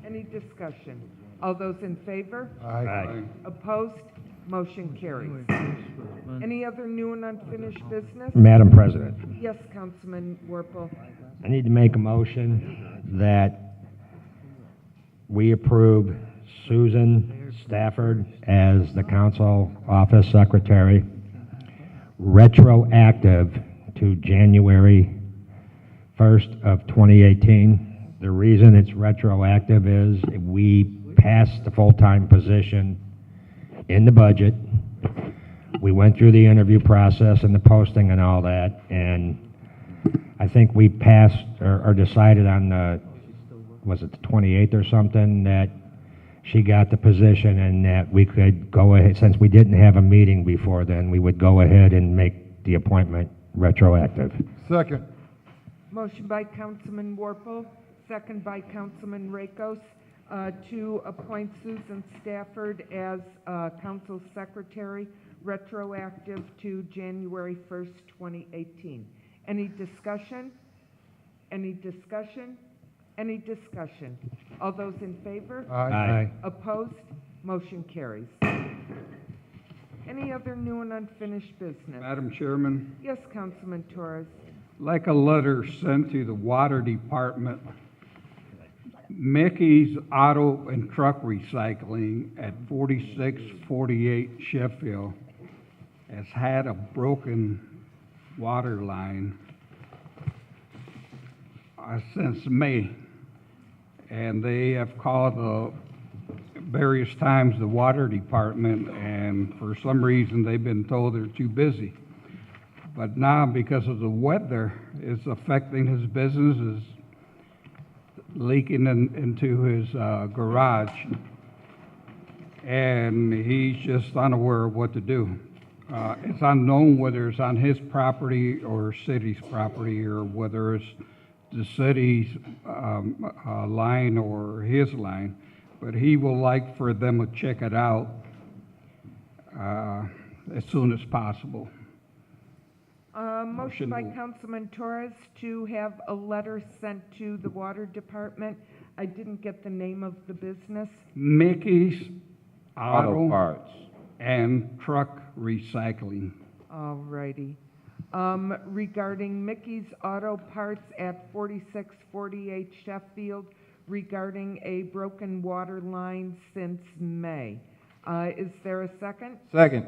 Any discussion? All those in favor? Aye. Opposed? Motion carries. Any other new and unfinished business? Madam President, Yes, Councilman Warple. I need to make a motion that we approve Susan Stafford as the council office secretary, retroactive to January 1st of 2018. The reason it's retroactive is we passed the full-time position in the budget. We went through the interview process and the posting and all that, and I think we passed or decided on the, was it the 28th or something, that she got the position and that we could go ahead, since we didn't have a meeting before then, we would go ahead and make the appointment retroactive. Second. Motion by Councilman Warple, second by Councilman Rakos, to appoint Susan Stafford as council secretary, retroactive to January 1st, 2018. Any discussion? Any discussion? Any discussion? All those in favor? Aye. Opposed? Motion carries. Any other new and unfinished business? Madam Chairman, Yes, Councilman Torres. like a letter sent to the Water Department, Mickey's Auto and Truck Recycling at 4648 Sheffield has had a broken water line since May. And they have called various times the Water Department, and for some reason they've been told they're too busy. But now, because of the weather, it's affecting his business, is leaking into his garage, and he's just unaware of what to do. It's unknown whether it's on his property or city's property, or whether it's the city's line or his line, but he will like for them to check it out as soon as possible. Motion by Motion. Councilman Torres to have a letter sent to the Water Department. I didn't get the name of the business. Mickey's Auto Auto parts. and Truck Recycling. All righty. Regarding Mickey's Auto Parts at 4648 Sheffield, regarding a broken water line since May. Is there a second? Second.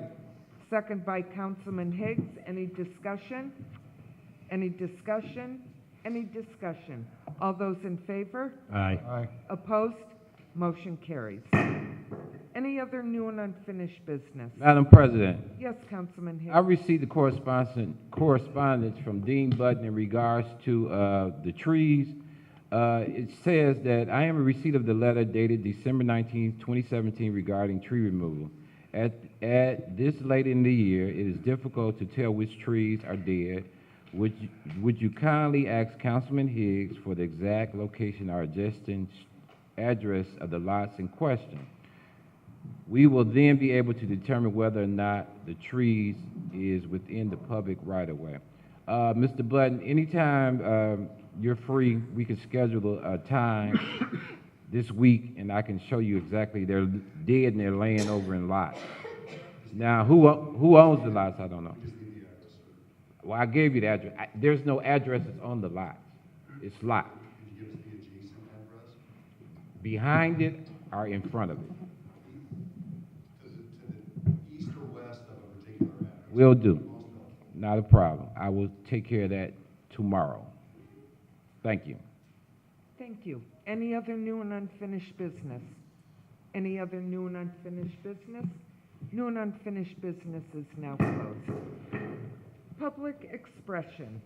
Second by Councilman Higgs. Any discussion? Any discussion? Any discussion? All those in favor? Aye. Aye. Opposed? Motion carries. Any other new and unfinished business? Madam President, Yes, Councilman Higgs. I received the correspondence from Dean Button in regards to the trees. It says that I am in receipt of the letter dated December 19th, 2017 regarding tree removal. At this late in the year, it is difficult to tell which trees are dead. Would you kindly ask Councilman Higgs for the exact location or adjacent address of the lots in question? We will then be able to determine whether or not the trees is within the public right-of-way. Mr. Button, anytime you're free, we can schedule a time this week, and I can show you exactly. They're dead and they're laying over in lots. Now, who owns the lots? I don't know. Well, I gave you the address. There's no addresses on the lots. It's lots. Behind it or in front of it. East or west of a particular address? Will do. Not a problem. I will take care of that tomorrow. Thank you. Thank you. Any other new and unfinished business? Any other new and unfinished business? New and unfinished business is now closed. Public expression.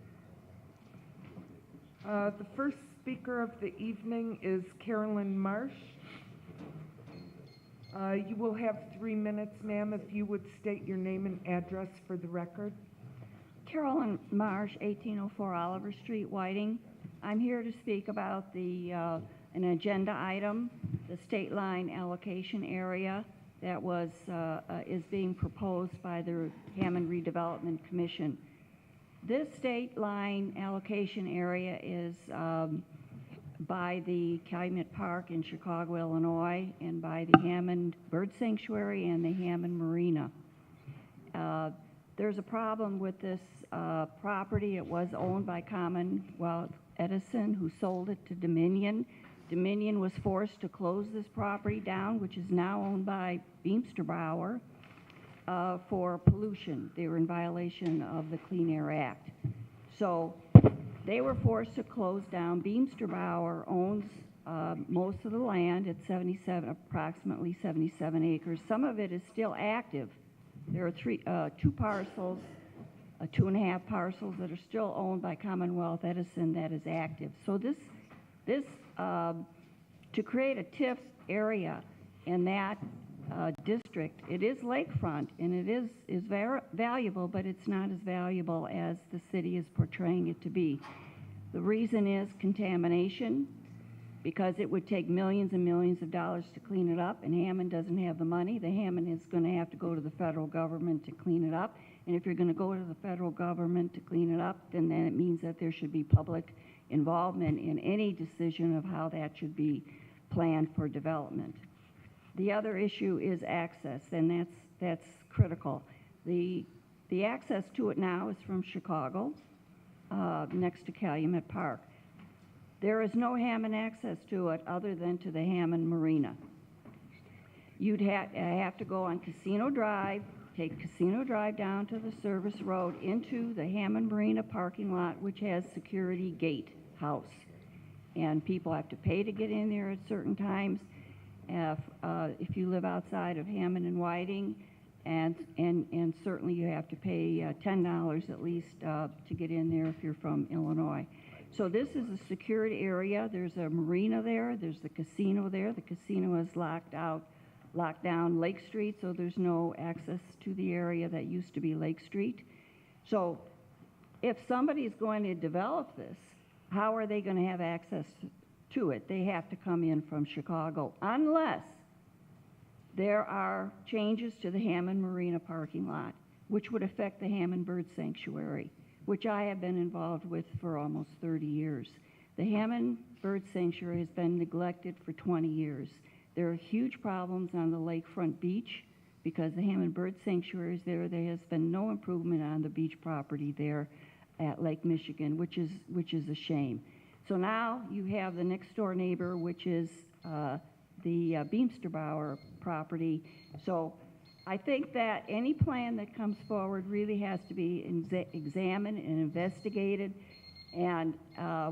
The first speaker of the evening is Carolyn Marsh. You will have 3 minutes, ma'am, if you would state your name and address for the record. Carolyn Marsh, 1804 Oliver Street, Whiting. I'm here to speak about an agenda item, the state line allocation area that is being proposed by the Hammond Redevelopment Commission. This state line allocation area is by the Calumet Park in Chicago, Illinois, and by the Hammond Bird Sanctuary and the Hammond Marina. There's a problem with this property. It was owned by Commonwealth Edison, who sold it to Dominion. Dominion was forced to close this property down, which is now owned by Beamster Bauer, for pollution. They were in violation of the Clean Air Act. So they were forced to close down. Beamster Bauer owns most of the land at approximately 77 acres. Some of it is still active. There are two parcels, 2.5 parcels that are still owned by Commonwealth Edison that is active. So to create a TIF area in that district, it is lakefront and it is very valuable, but it's not as valuable as the city is portraying it to be. The reason is contamination, because it would take millions and millions of dollars to clean it up, and Hammond doesn't have the money. The Hammond is going to have to go to the federal government to clean it up, and if you're going to go to the federal government to clean it up, then it means that there should be public involvement in any decision of how that should be planned for development. The other issue is access, and that's critical. The access to it now is from Chicago, next to Calumet Park. There is no Hammond access to it other than to the Hammond Marina. You'd have to go on Casino Drive, take Casino Drive down to the service road into the Hammond Marina parking lot, which has security gate house. And people have to pay to get in there at certain times. If you live outside of Hammond and Whiting, and certainly you have to pay $10 at least to get in there if you're from Illinois. So this is a secured area. There's a marina there. There's the casino there. The casino is locked down Lake Street, so there's no access to the area that used to be Lake Street. So if somebody's going to develop this, how are they going to have access to it? They have to come in from Chicago, unless there are changes to the Hammond Marina parking lot, which would affect the Hammond Bird Sanctuary, which I have been involved with for almost 30 years. The Hammond Bird Sanctuary has been neglected for 20 years. There are huge problems on the lakefront beach because the Hammond Bird Sanctuary is there. There has been no improvement on the beach property there at Lake Michigan, which is a shame. So now you have the next door neighbor, which is the Beamster Bauer property. So I think that any plan that comes forward really has to be examined and investigated, and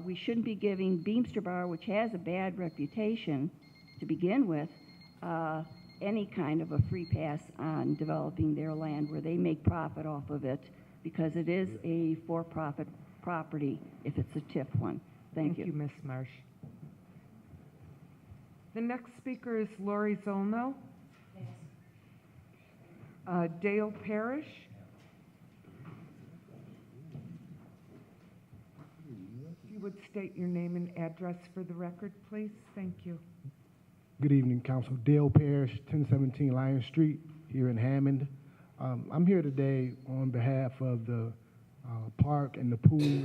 we shouldn't be giving Beamster Bauer, which has a bad reputation to begin with, any kind of a free pass on developing their land where they make profit off of it, because it is a for-profit property if it's a TIF one. Thank you. Thank you, Ms. Marsh. The next speaker is Lori Zolno. Dale Parrish. If you would state your name and address for the record, please. Thank you. Good evening, Council. Dale Parrish, 1017 Lion Street, here in Hammond. I'm here today on behalf of the park and the pool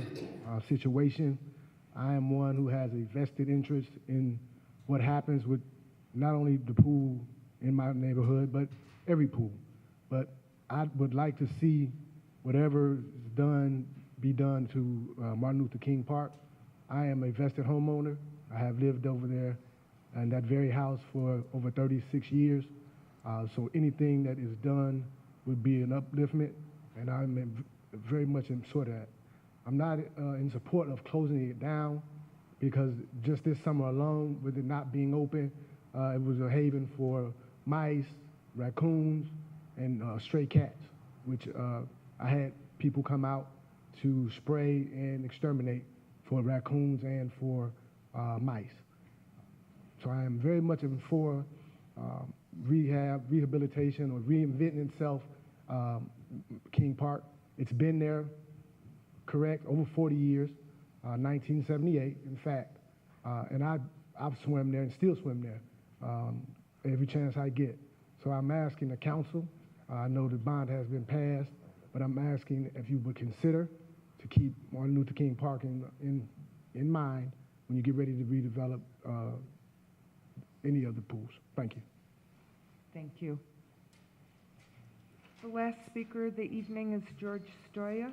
situation. I am one who has a vested interest in what happens with not only the pool in my neighborhood, but every pool. But I would like to see whatever is done be done to Martin Luther King Park. I am a vested homeowner. I have lived over there in that very house for over 36 years. So anything that is done would be an upliftment, and I'm very much in support of that. I'm not in support of closing it down, because just this summer alone, with it not being open, It was a haven for mice, raccoons, and stray cats, which I had people come out to spray and exterminate for raccoons and for mice. So I am very much for rehabilitation, or reinventing itself, King Park. It's been there, correct, over 40 years, 1978, in fact. And I've swam there and still swim there every chance I get. So I'm asking the council, I know the bond has been passed, but I'm asking if you would consider to keep Martin Luther King Park in mind when you get ready to redevelop any of the pools. Thank you. Thank you. The last speaker of the evening is George Stoya.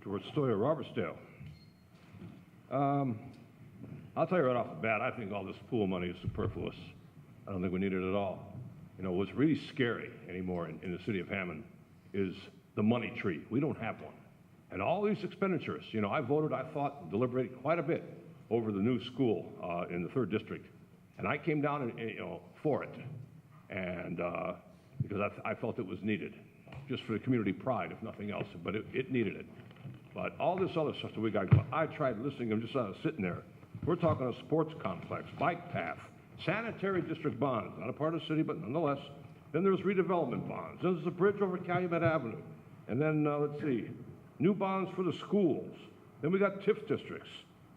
George Stoyer, Robertsdale. I'll tell you right off the bat, I think all this pool money is superfluous. I don't think we need it at all. You know, what's really scary anymore in the city of Hammond is the money tree. We don't have one. And all these expenditures, you know, I thought, deliberated quite a bit over the new school in the 3rd District. And I came down and, you know, for it. And because I felt it was needed, just for the community pride, if nothing else, but it needed it. But all this other stuff that we got going, I tried listening, I'm just sitting there. We're talking a sports complex, bike path, sanitary district bonds, not a part of the city, but nonetheless. Then there's redevelopment bonds. Then there's a bridge over Calumet Avenue. And then, let's see, new bonds for the schools. Then we got TIF districts.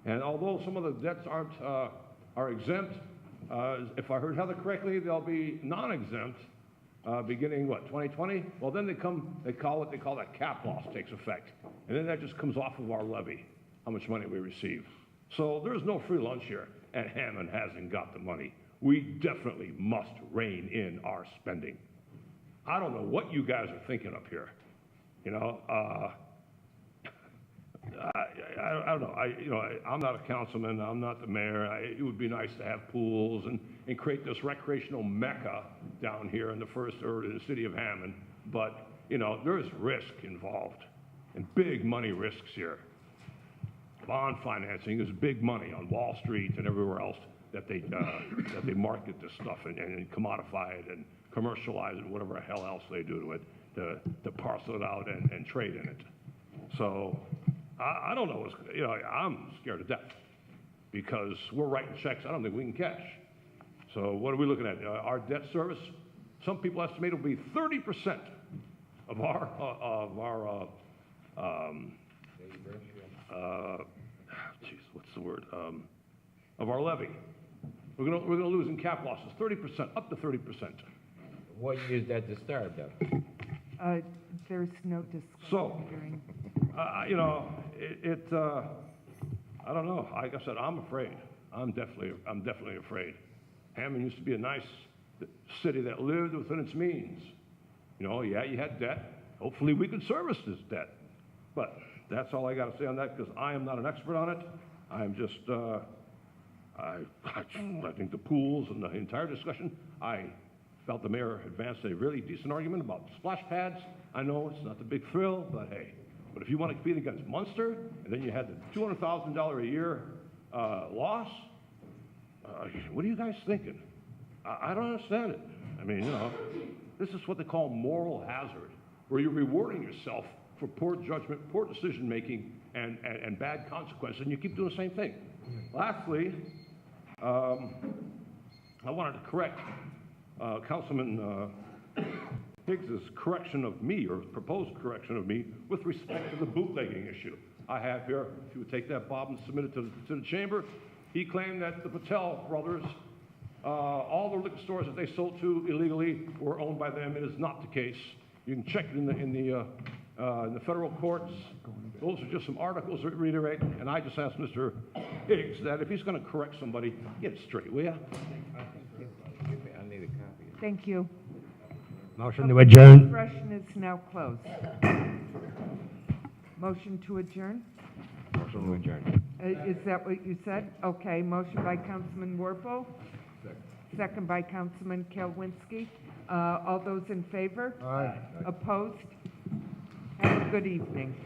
And although some of the debts are exempt, if I heard Heather correctly, they'll be non-exempt beginning, 2020? Well, then they call that cap loss takes effect. And then that just comes off of our levy, how much money we receive. So there's no free lunch here, and Hammond hasn't got the money. We definitely must rein in our spending. I don't know what you guys are thinking up here. You know, I don't know. I'm not a councilman. I'm not the mayor. It would be nice to have pools and create this recreational mecca down here in the city of Hammond. But, you know, there's risk involved, and big money risks here. Bond financing is big money on Wall Street and everywhere else that they market this stuff and commodify it and commercialize it, whatever the hell else they do to it, to parcel it out and trade in it. So I don't know. I'm scared to death because we're writing checks I don't think we can cash. So what are we looking at? Our debt service, some people estimate it will be 30% of our of our levy. We're gonna lose in cap losses 30%, up to 30%. What year is that to start, though? There's no discussion So, during. you know, I don't know. Like I said, I'm afraid. I'm definitely afraid. Hammond used to be a nice city that lived within its means. You know, yeah, you had debt. Hopefully we could service this debt. But that's all I got to say on that because I am not an expert on it. I'm just, I think the pools and the entire discussion, I felt the mayor advanced a really decent argument about splash pads. I know it's not the big thrill, but hey. But if you want to compete against Munster, and then you had the $200,000 a year loss, what are you guys thinking? I don't understand it. I mean, you know, this is what they call moral hazard, where you're rewarding yourself for poor judgment, poor decision-making, and bad consequences, and you keep doing the same thing. Lastly, I wanted to correct Councilman Higgs's correction of me, or proposed correction of me, with respect to the bootlegging issue. I have here, if you would take that, Bob, and submit it to the chamber. He claimed that the Patel brothers, all the liquor stores that they sold to illegally were owned by them. It is not the case. You can check it in the federal courts. Those are just some articles that reiterate, and I just asked Mr. Higgs that if he's going to correct somebody, get it straight, will you? I need a copy. Thank you. Motion to adjourn. Discussion is now closed. Motion to adjourn? Motion to adjourn. Is that what you said? Okay, motion by Councilman Warple. Second by Councilman Kalwinski. All those in favor? Aye. Opposed? Have a Good evening.